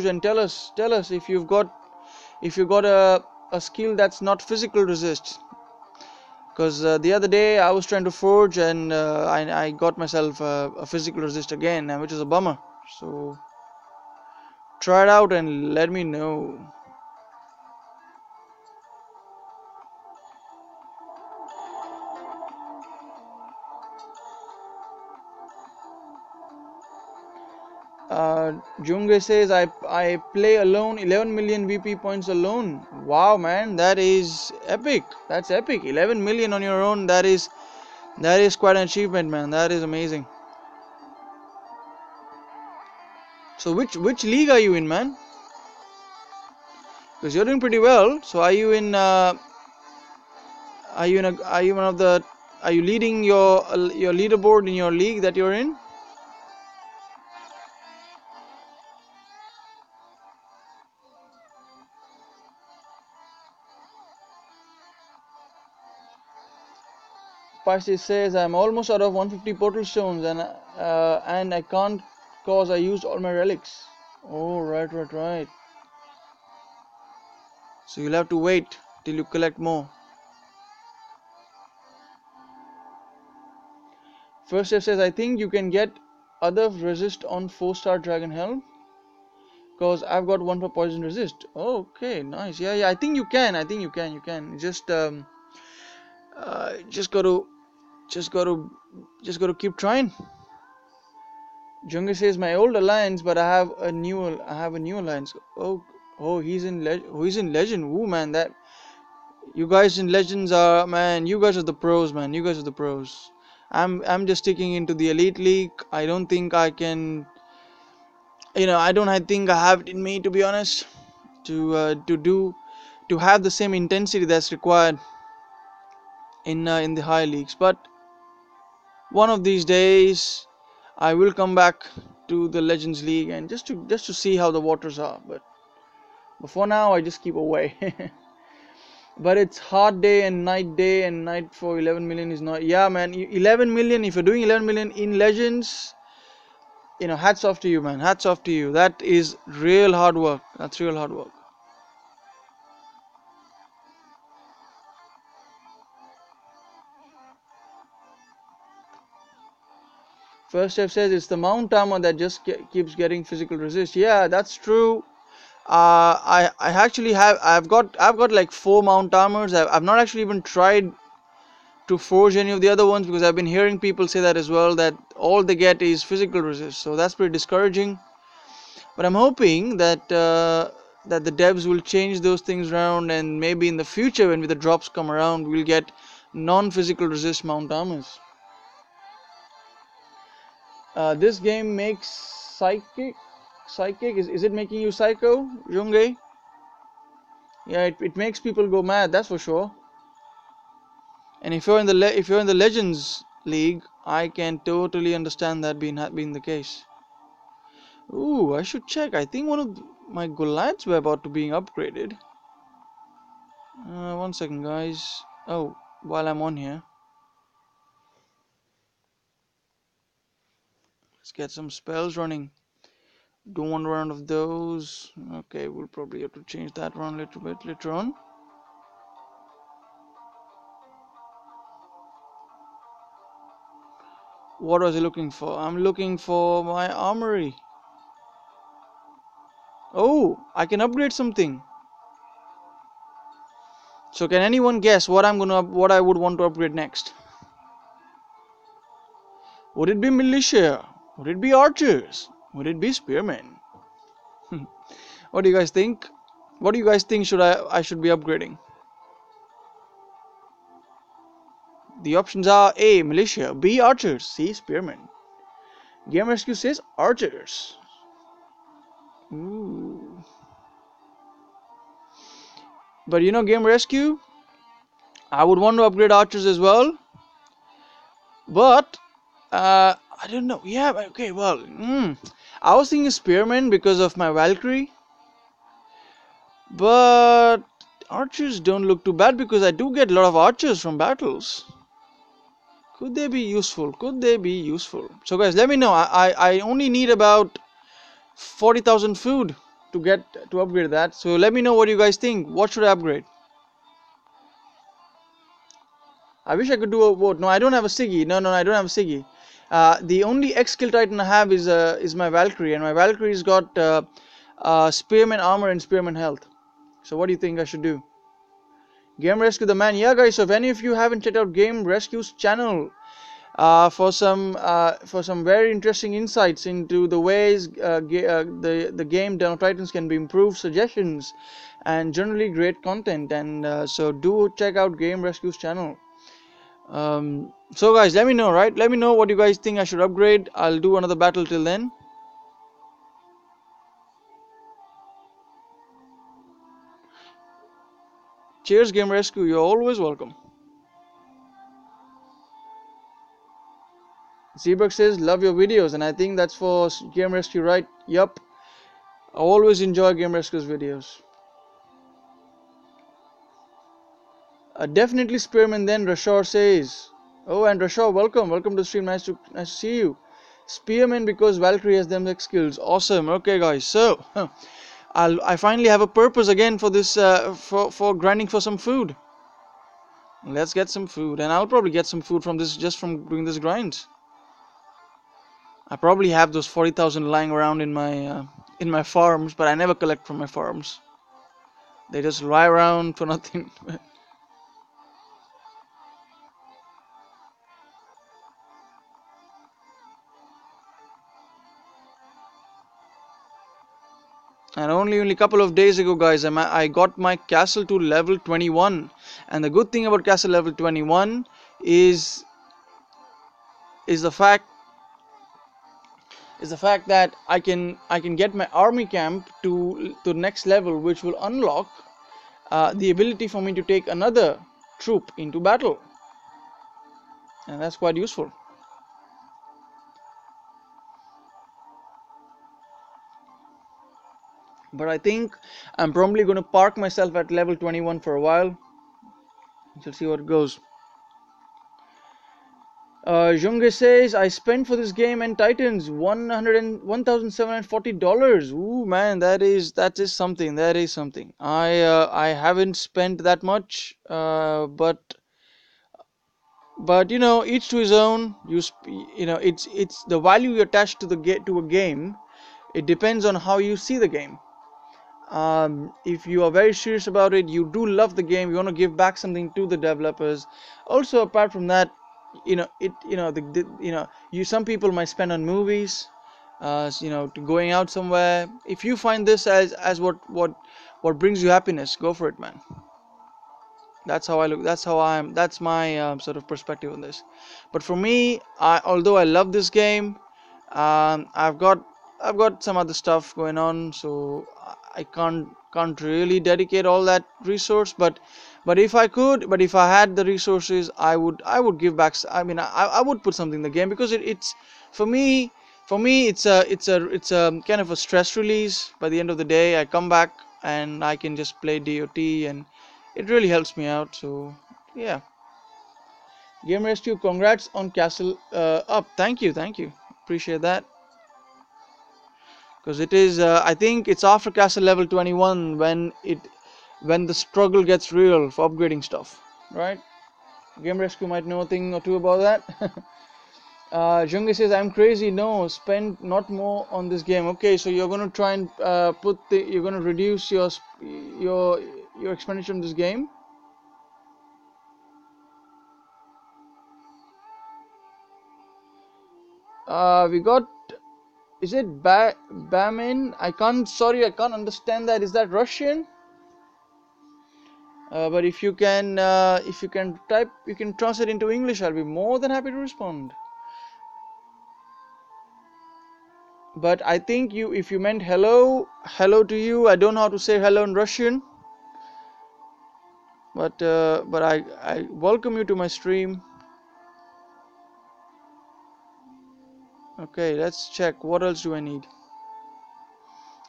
and tell us if you got a skill that's not physical resist. Because the other day I was trying to forge and I got myself a physical resist again, which is a bummer. So try it out and let me know. Junge says I play alone 11 million VP points alone. Wow, man, that is epic. That's epic. 11 million on your own. That is quite an achievement, man. That is amazing. So which league are you in, man? Because you're doing pretty well. So are you in? Are you one of the? Are you leading your leaderboard in your league that you're in? Pisces says I'm almost out of 150 portal stones and I can't cause I used all my relics. Oh, right. So you'll have to wait till you collect more. First step says I think you can get other resist on 4-star Dragon Helm because I've got one for poison resist. Okay, nice. Yeah. I think you can. You can. Just got to keep trying. Junga says my old alliance, but I have a new alliance. Oh, he's in legend. Ooh, man, that you guys in legends are, man. You guys are the pros, man. You guys are the pros. I'm just sticking into the elite league. I don't think I can. I think I have it in me, to be honest, to have the same intensity that's required in the high leagues. But one of these days I will come back to the Legends League and just to see how the waters are. But for now, I just keep away. But it's hard day and night for 11 million is not. Yeah, man, 11 million. If you're doing 11 million in Legends, hats off to you, man. Hats off to you. That is real hard work. That's real hard work. First step says it's the mount armor that just keeps getting physical resist. Yeah, that's true. I actually I've got like 4 mount armors. I've not actually even tried to forge any of the other ones because I've been hearing people say that as well, that all they get is physical resist. So that's pretty discouraging. But I'm hoping that the devs will change those things around, and maybe in the future when the drops come around, we'll get non-physical resist mount armors. This game makes psychic. Is it making you psycho, Jungay? Yeah, it makes people go mad, that's for sure. And if you're in the Legends League, I can totally understand that being the case. Ooh, I should check. I think one of my Goliaths were about to being upgraded. One second, guys. Oh, while I'm on here, let's get some spells running. Do one round of those. Okay, we'll probably have to change that round a little bit later on. What was I looking for? I'm looking for my armory. Oh, I can upgrade something. So can anyone guess what I would want to upgrade next? Would it be militia? Would it be archers? Would it be spearmen? What do you guys think? What do you guys think should I should be upgrading? The options are A. Militia, B. Archers, C. Spearmen. Game Rescue says Archers. Ooh. But you know, Game Rescue, I would want to upgrade Archers as well. But I don't know. Yeah, okay, well, I was thinking Spearmen because of my Valkyrie. But Archers don't look too bad because I do get a lot of Archers from battles. Could they be useful? Could they be useful? So guys, let me know. I only need about 40,000 food to upgrade that. So let me know what you guys think. What should I upgrade? I wish I could do a vote. No, I don't have a Siggy. No, I don't have a Siggy. The only X skill Titan I have is my Valkyrie, and my Valkyrie's got Spearman armor and Spearman health. So what do you think I should do? Game Rescue the man. Yeah, guys. So if any of you haven't checked out Game Rescue's channel, for some very interesting insights into the ways the game Dino Titans can be improved, suggestions, and generally great content. And so do check out Game Rescue's channel. So guys, let me know, right? Let me know what you guys think I should upgrade. I'll do another battle till then. Cheers, Game Rescue. You're always welcome. Zeeberg says, love your videos, and I think that's for Game Rescue, right? Yup. I always enjoy Game Rescue's videos. Definitely Spearman then, Rashor says. Oh, and Rashor, welcome to the stream. Nice to see you. Spearman because Valkyrie has them like skills. Awesome. Okay, guys. So I finally have a purpose again for this for grinding for some food. Let's get some food, and I'll probably get some food from this just from doing this grind. I probably have those 40,000 lying around in my farms, but I never collect from my farms. They just lie around for nothing. And only a couple of days ago, guys, I got my castle to level 21. And the good thing about castle level 21 is the fact that I can get my army camp to the next level, which will unlock the ability for me to take another troop into battle, and that's quite useful. But I think I'm probably going to park myself at level 21 for a while. We'll see what it goes. Junge says, I spent for this game and Titans $1,740. Ooh, man, that is something. That is something. I haven't spent that much, but you know, each to his own. You know, it's the value you attach to to a game. It depends on how you see the game. If you are very serious about it, you do love the game, you want to give back something to the developers. Also, apart from that, you know, some people might spend on movies, you know, to going out somewhere. If you find this as what brings you happiness, go for it, man. That's how I look. That's my sort of perspective on this. But for me, although I love this game, I've got some other stuff going on, so I can't really dedicate all that resource. But if if I had the resources, I would give back. I mean, I would put something in the game because it's for me. It's a kind of a stress release. By the end of the day, I come back and I can just play DOT, and it really helps me out. So yeah, Game Rescue, congrats on Castle up. Thank you, appreciate that. Because it is, I think it's after Castle level 21 when the struggle gets real for upgrading stuff, right? Game Rescue might know a thing or two about that. Jungi says, I'm crazy. No, spend not more on this game. Okay, so you're gonna try and you're gonna reduce your expenditure on this game. We got Is it Bamin? I can't understand that. Is that Russian? But if you can type, you can translate into English. I'll be more than happy to respond. But I think if you meant hello, hello to you. I don't know how to say hello in Russian. But I welcome you to my stream. Okay, let's check. What else do I need?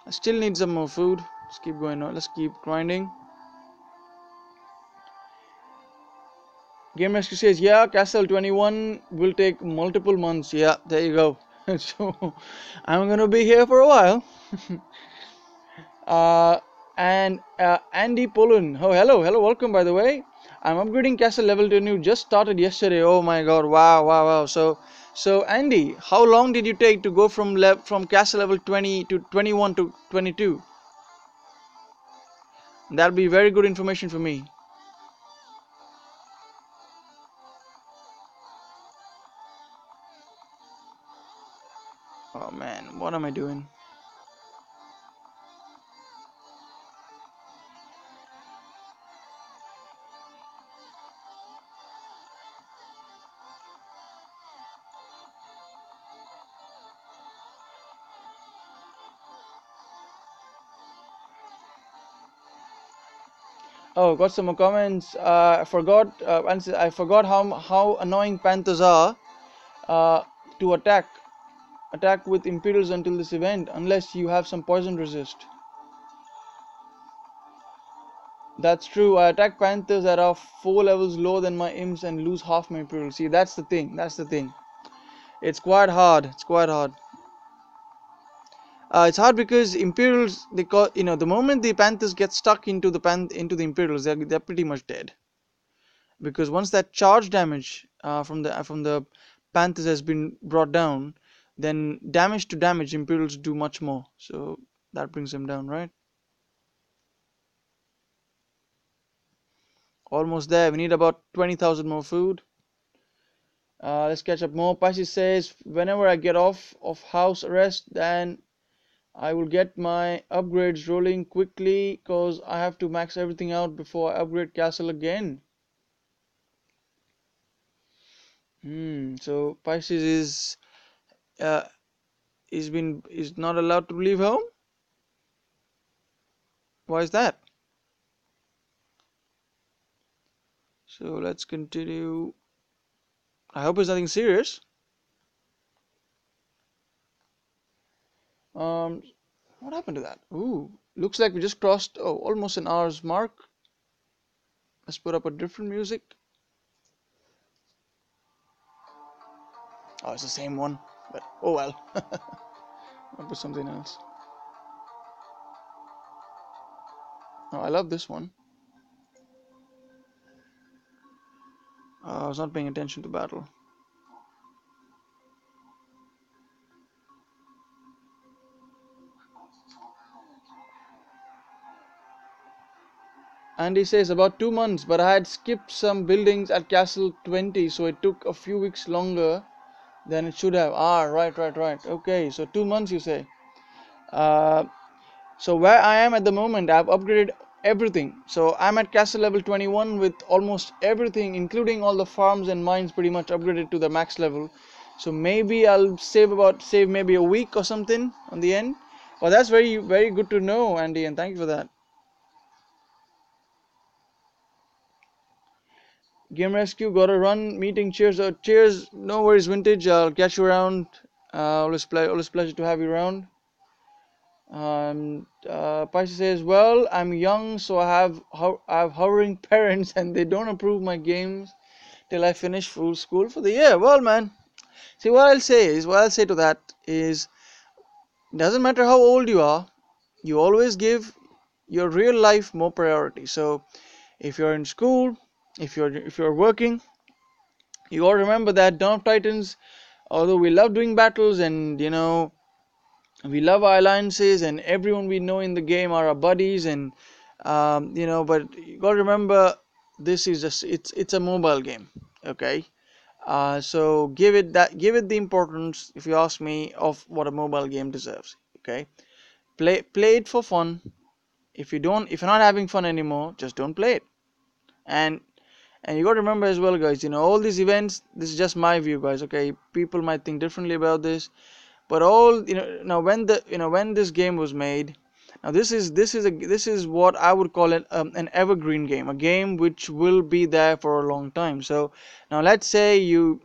I still need some more food. Let's keep going on. Let's keep grinding. Game Rescue says, yeah, Castle 21 will take multiple months. Yeah, there you go. So I'm gonna be here for a while. uh, and Andy Pullen. Oh, hello, welcome by the way. I'm upgrading Castle level 10. You just started yesterday. Oh my god, wow. So Andy, how long did you take to go from Castle level 20 to 21 to 22? That'll be very good information for me. Oh man, what am I doing? Oh, got some more comments. I forgot how annoying Panthers are uh, to attack with Imperials until this event, unless you have some poison resist. That's true. I attack Panthers that are 4 levels lower than my imps and lose half my Imperials. See, that's the thing. That's the thing. It's quite hard. It's quite hard. It's hard because Imperials, the moment the Panthers get stuck into the Imperials, they're pretty much dead. Because once that charge damage from the Panthers has been brought down, then damage to damage Imperials do much more. So that brings them down, right? Almost there. We need about 20,000 more food. Let's catch up more. Pisces says, whenever I get off of house arrest, then I will get my upgrades rolling quickly because I have to max everything out before I upgrade castle again. So Pisces uh, is not allowed to leave home. Why is that? So let's continue. I hope it's nothing serious. Um, what happened to that? Ooh, looks like we just crossed almost an hour's mark. Let's put up a different music. Oh, it's the same one, but oh well. I'll put something else. Oh, I love this one. I was not paying attention to battle. And he says about 2 months, but I had skipped some buildings at Castle 20, so it took a few weeks longer than it should have. Ah, right. Okay, so 2 months you say. Uh, So where I am at the moment, I've upgraded everything. So I'm at castle level 21 with almost everything, including all the farms and mines, pretty much upgraded to the max level. So maybe I'll save maybe a week or something on the end. Well, that's very good to know, Andy, and thank you for that. Game Rescue, gotta run. Meeting. Cheers. Cheers. No worries, Vintage. I'll catch you around. Always pleasure to have you around. Paisa says, well, I'm young, so I have hovering parents, and they don't approve my games till I finish full school for the year. Well, man, see what I'll say to that is, doesn't matter how old you are, you always give your real life more priority. So if you're in school, if you're working, you all remember that Dawn of Titans. Although we love doing battles, and we love our alliances, and everyone we know in the game are our buddies, and but you gotta remember, this is just it's a mobile game, okay? So give it the importance, if you ask me, of what a mobile game deserves. Okay, play it for fun. If you're not having fun anymore, just don't play it. And you got to remember as well, guys, all these events, this is just my view, guys. Okay, people might think differently about this, but all now when this game was made, now this is what I would call it, an evergreen game, a game which will be there for a long time. So now let's say you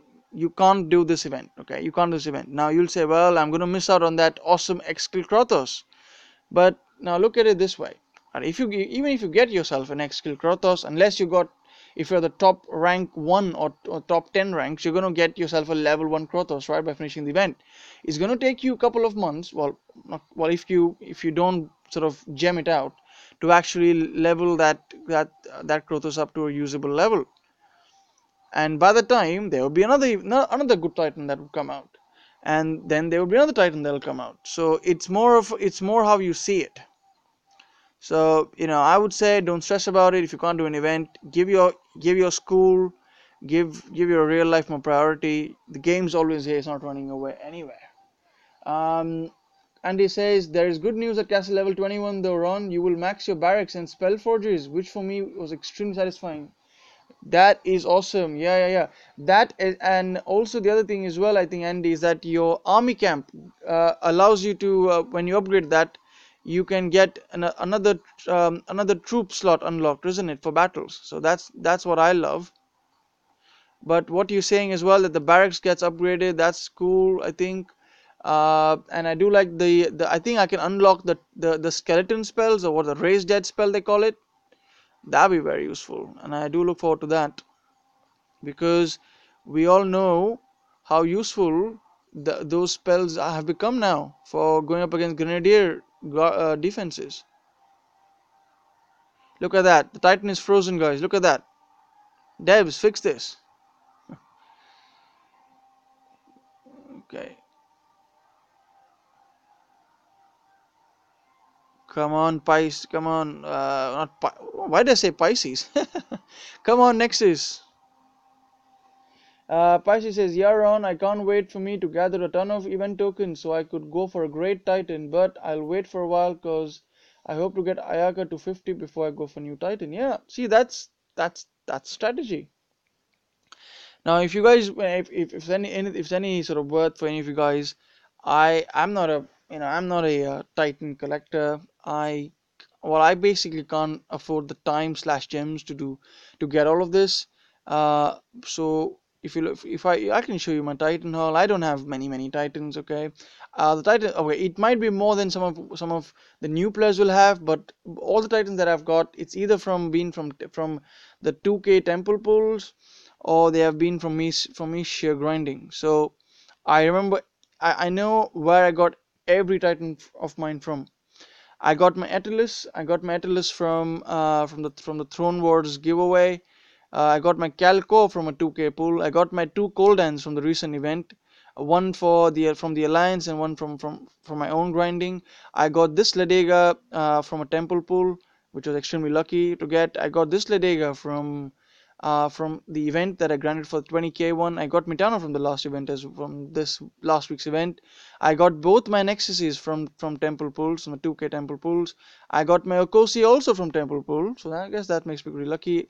can't do this event. Okay, you can't do this event. Now you'll say, well, I'm going to miss out on that awesome X-Skill Kratos. But now look at it this way. If you even if you get yourself an X-Skill Kratos, unless you got, if you're the top rank 1 or top 10 ranks, you're going to get yourself a level 1 Kratos, right, by finishing the event. It's going to take you a couple of months, well, if you don't sort of gem it out, to actually level that Kratos up to a usable level. And by the time, there will be another good Titan that will come out, and then there will be another Titan that will come out. So it's more how you see it. So I would say, don't stress about it. If you can't do an event, give your school, give your real life more priority. The game's always here; it's not running away anywhere. Um, and he says there is good news at castle level 21 though, Ron. You will max your barracks and spell forgeries, which for me was extremely satisfying. That is awesome. Yeah. That is, and also the other thing as well, I think, Andy, is that your army camp allows you to, when you upgrade that, you can get another troop slot unlocked, isn't it, for battles? So that's what I love. But what you're saying as well, that the barracks gets upgraded, that's cool, I think. And I do like the I think I can unlock the skeleton spells, or what, the raise dead spell they call it. That'd be very useful, and I do look forward to that, because we all know how useful those spells have become now for going up against grenadier defenses. Look at that, the Titan is frozen, guys. Look at that. Devs, fix this. Okay, come on, Pisces, come on. Not why did I say Pisces? Come on, Nexus. Pisces says, yeah, Ron, I can't wait for me to gather a ton of event tokens so I could go for a great Titan, but I'll wait for a while because I hope to get Ayaka to 50 before I go for new Titan. Yeah, see, that's strategy. Now, if you guys, if any sort of worth for any of you guys, I'm not a Titan collector. I basically can't afford the time slash gems to get all of this. So if you look, if I can show you my Titan haul. I don't have many Titans. Okay, the Titan. Okay, it might be more than some of the new players will have, but all the Titans that I've got, it's either from the 2K temple pools, or they have been from me sheer grinding. So I remember, I know where I got every Titan of mine from. I got my Atlas from the Throne Wars giveaway. I got my Calco from a 2K pool. I got my two Coldans from the recent event, one from the Alliance and one from my own grinding. I got this Ledega from a temple pool, which was extremely lucky to get. I got this Ledega from the event that I granted for the 20k one. I got Mitano from the last event, as from this last week's event. I got both my Nexuses from temple pools, from the 2k temple pools. I got my Okosi also from temple pool, so I guess that makes me pretty lucky.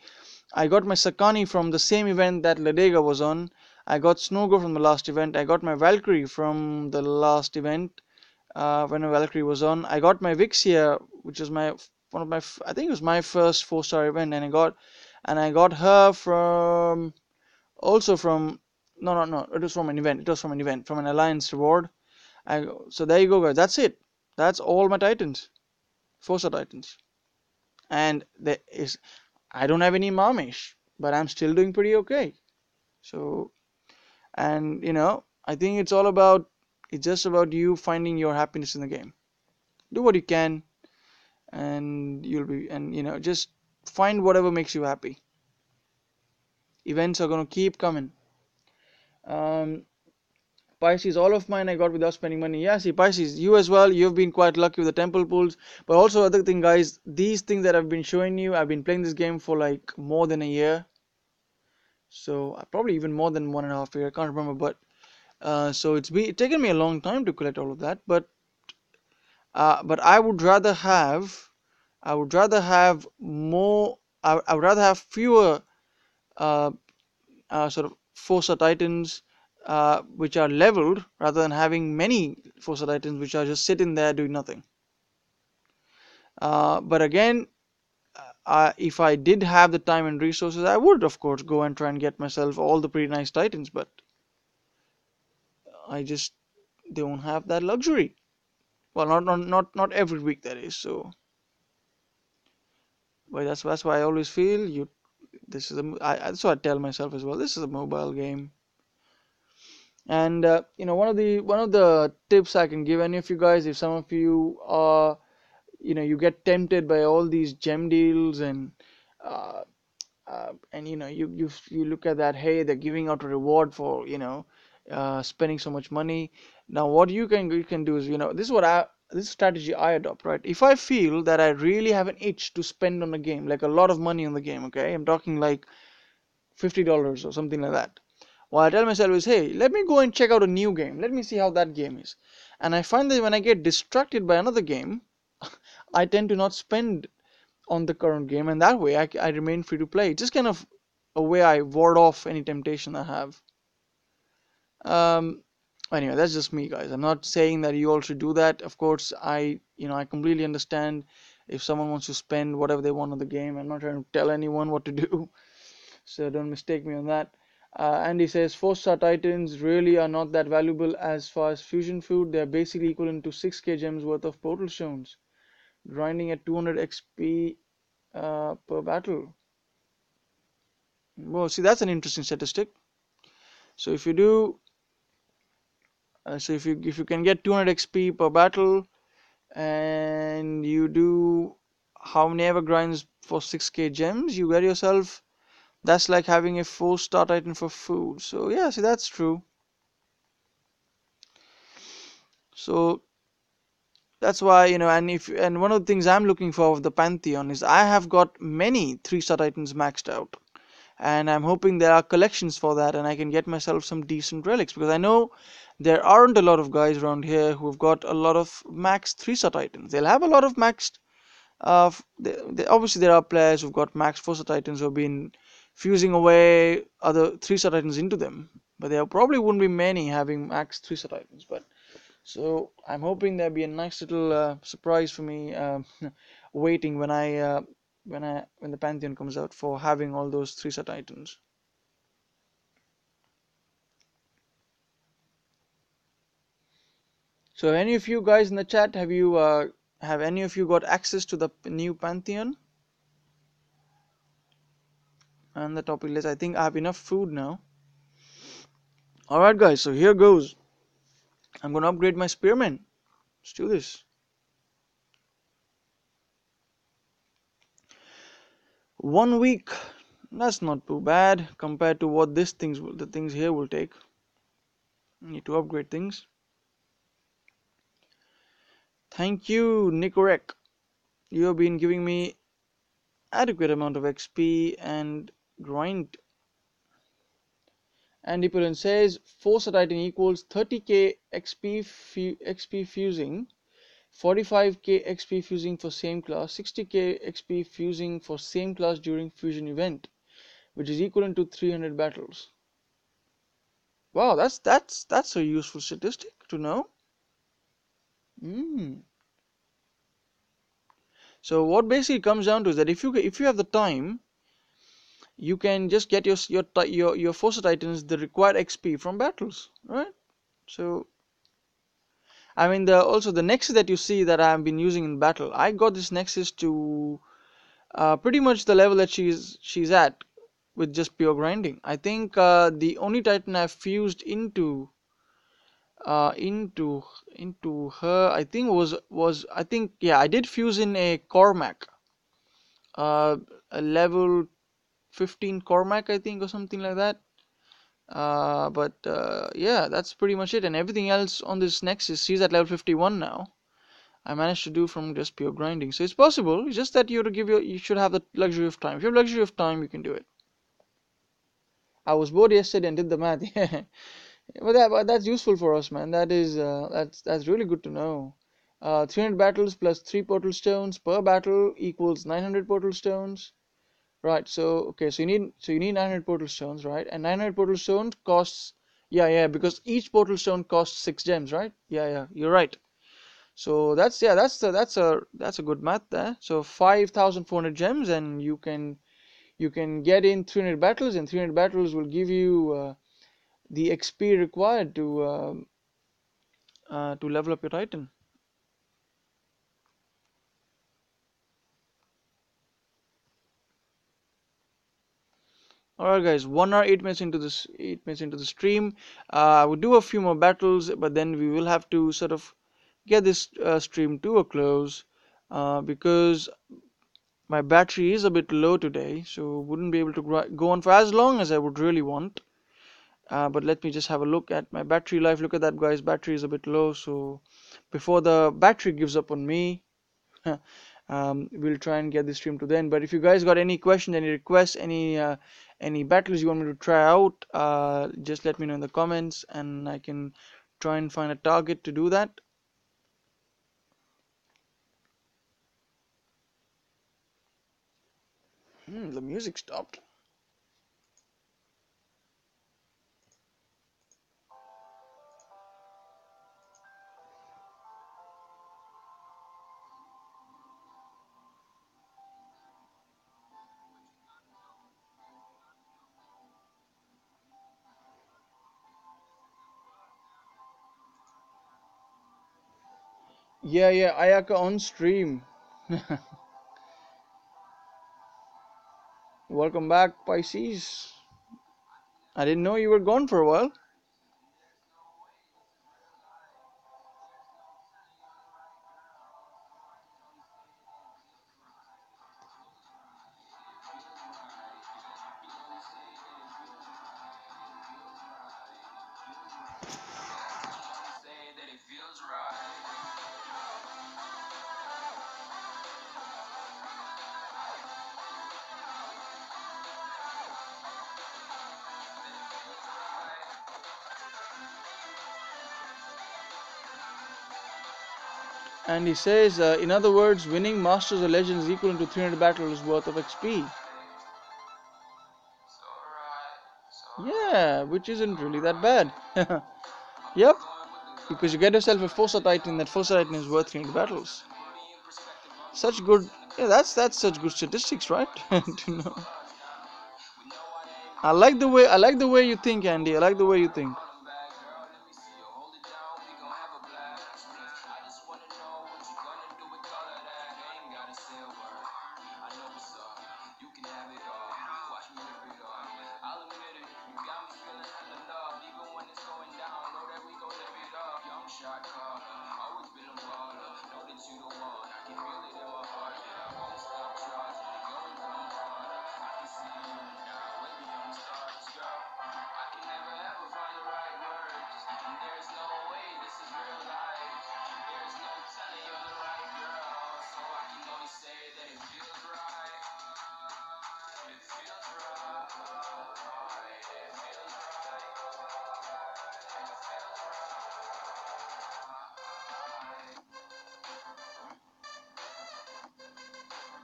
I got my Sakani from the same event that Ledega was on. I got Snogo from the last event. I got my Valkyrie from the last event, when a Valkyrie was on. I got my Vixia, which is I think it was my first 4-star event, and I got her from also from no, it was from an event. It was from an event, from an Alliance reward. So there you go, guys. That's it. That's all my Titans, 4-star Titans, and there is I don't have any Marmish, but I'm still doing pretty okay. So, and I think it's just about you finding your happiness in the game. Do what you can, and just find whatever makes you happy. Events are gonna keep coming. Um, Pisces, all of mine I got without spending money. Yeah, see, Pisces, you as well, you've been quite lucky with the temple pools. But also, other thing, guys, these things that I've been showing you, I've been playing this game for like more than a year. So probably even more than 1.5 year. I can't remember, but so it's taken me a long time to collect all of that. But I would rather have more. I would rather have fewer uh, sort of four-star titans which are leveled rather than having many four-star titans which are just sitting there doing nothing. But again, if I did have the time and resources, I would of course go and try and get myself all the pretty nice titans, but I just don't have that luxury. Well, not every week, that is. So, but that's why I always feel you. This is that's what I tell myself as well. This is a mobile game. And one of the tips I can give any of you guys, if some of you are, you get tempted by all these gem deals uh, and you look at that, hey, they're giving out a reward for spending so much money. Now what you can do is, this strategy I adopt, right? If I feel that I really have an itch to spend on a game, like a lot of money on the game, okay, I'm talking like $50 or something like that. What I tell myself is, hey, let me go and check out a new game. Let me see how that game is. And I find that when I get distracted by another game, I tend to not spend on the current game, and that way I remain free to play. It's just kind of a way I ward off any temptation I have. Um, anyway, that's just me, guys. I'm not saying that you all should do that. Of course, I completely understand if someone wants to spend whatever they want on the game. I'm not trying to tell anyone what to do. So don't mistake me on that. Andy says 4-star titans really are not that valuable as far as fusion food. They're basically equivalent to 6k gems worth of portal stones, grinding at 200 XP per battle. Well, see, that's an interesting statistic. So if you do, so if you can get 200 XP per battle, and you do how many ever grinds for 6k gems, you get yourself. That's like having a 4-star titan for food. So yeah, see, that's true. So that's why, and one of the things I'm looking for with the Pantheon is I have got many 3-star titans maxed out, and I'm hoping there are collections for that and I can get myself some decent relics, because I know there aren't a lot of guys around here who've got a lot of maxed 3-star titans. They'll have a lot of maxed obviously there are players who've got maxed 4-star titans who've been fusing away other 3-star titans into them, but there probably wouldn't be many having maxed 3-star titans. But so I'm hoping there'll be a nice little surprise for me waiting when the Pantheon comes out for having all those 3-star titans. So any of you guys in the chat, have any of you got access to the new Pantheon and the topic list? I think I have enough food now. Alright guys, so here goes. I'm gonna upgrade my spearmen. Let's do this. 1 week. That's not too bad compared to what the things here will take. Need to upgrade things. Thank you, Nicorek. You have been giving me adequate amount of XP and grind. And Nipuran says 4-star titan equals 30k XP fusing, 45k XP fusing for same class, 60k XP fusing for same class during fusion event, which is equivalent to 300 battles. Wow, that's a useful statistic to know. So what basically comes down to is that if you have the time, you can just get your 4-star titans the required XP from battles, right? So I mean, also the nexus that you see that I have been using in battle, I got this nexus to pretty much the level that she's at with just pure grinding. I think the only titan I've fused into her, I think was I think, yeah, I did fuse in a Cormac, a level 15 Cormac, I think, or something like that. But yeah, that's pretty much it. And everything else on this Nexus, she's at level 51 now. I managed to do from just pure grinding. So it's possible. It's just that you should have the luxury of time. If you have luxury of time, you can do it. I was bored yesterday and did the math. Yeah. But that's useful for us, man. That's really good to know. 300 battles plus 3 portal stones per battle equals 900 portal stones. Right. So okay. So you need 900 portal stones, right? And 900 portal stones costs. Yeah, yeah. Because each portal stone costs 6 gems, right? Yeah, yeah. You're right. So that's a good math there. So 5,400 gems, and you can get in 300 battles, and 300 battles will give you the XP required to level up your Titan. All right, guys. 1 hour 8 minutes into this 8 minutes into the stream, we'll do a few more battles, but then we will have to sort of get this stream to a close because my battery is a bit low today, so wouldn't be able to go on for as long as I would really want. But let me just have a look at my battery life. Look at that, guys. Battery is a bit low, so before the battery gives up on me, we'll try and get this stream to the end. But if you guys got any questions, any requests, any battles you want me to try out, just let me know in the comments, and I can try and find a target to do that. The music stopped. Yeah, yeah, Ayaka on stream. Welcome back, Pisces. I didn't know you were gone for a while. And he says, in other words, winning Masters or Legends is equivalent to 300 battles worth of XP. Yeah, which isn't really that bad. Yep, because you get yourself a Fossa Titan. That Fossa Titan is worth 300 battles. Such good, yeah. That's such good statistics, right? To know. I like the way you think, Andy. I like the way you think.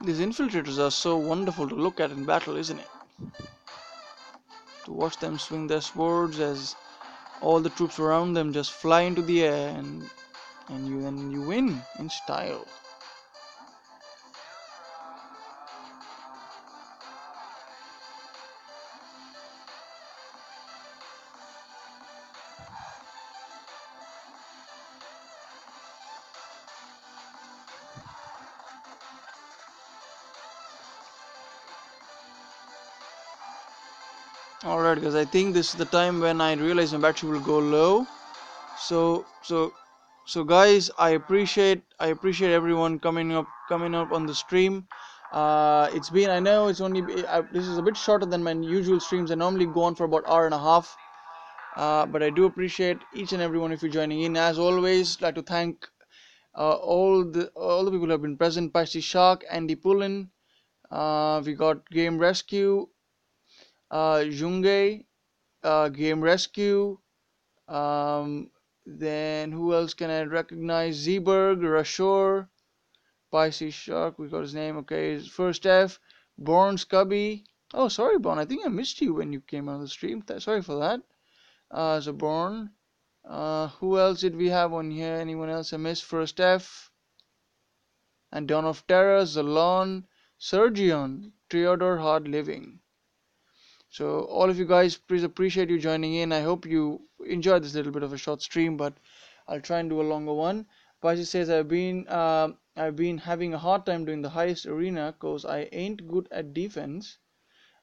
These infiltrators are so wonderful to look at in battle, isn't it? To watch them swing their swords as all the troops around them just fly into the air, and you win in style. Alright, guys, I think this is the time when I realize my battery will go low. So, so, so, guys, I appreciate everyone coming up on the stream. I know it's only this is a bit shorter than my usual streams. I normally go on for about hour and a half. But I do appreciate each and every one of you joining in. As always, like to thank all the people who have been present: Pasty Shark, Andy Pullen. We got Game Rescue, Jungay, Game Rescue. Um, then who else can I recognize? Zeeberg, Rashor, Pisces Shark. We got his name. Okay, his first F. Born Scubby. Oh, sorry, Born. I think I missed you when you came on the stream. Sorry for that. So Born. Who else did we have on here? Anyone else I missed? First F. And Dawn of Terror, Zalon, Sergion, Theodore Hard Living. So all of you guys, please appreciate you joining in. I hope you enjoyed this little bit of a short stream, but I'll try and do a longer one. Pashi says I've been having a hard time doing the highest arena cause I ain't good at defense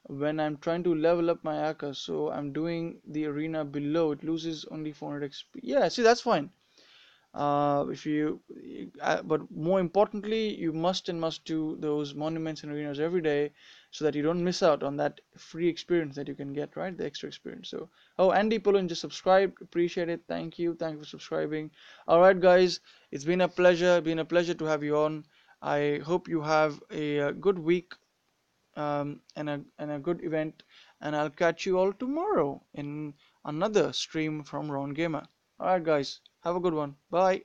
when I'm trying to level up my Akka. So I'm doing the arena below. It loses only 400 XP. Yeah, see that's fine. If you but more importantly, you must do those monuments and arenas every day so that you don't miss out on that free experience that you can get, right? The extra experience. So oh, Andy Pullen just subscribed, appreciate it. Thank you for subscribing. All right guys, it's been a pleasure to have you on. I hope you have a good week, and a good event, and I'll catch you all tomorrow in another stream from Ron Gamer. All right guys, have a good one. Bye.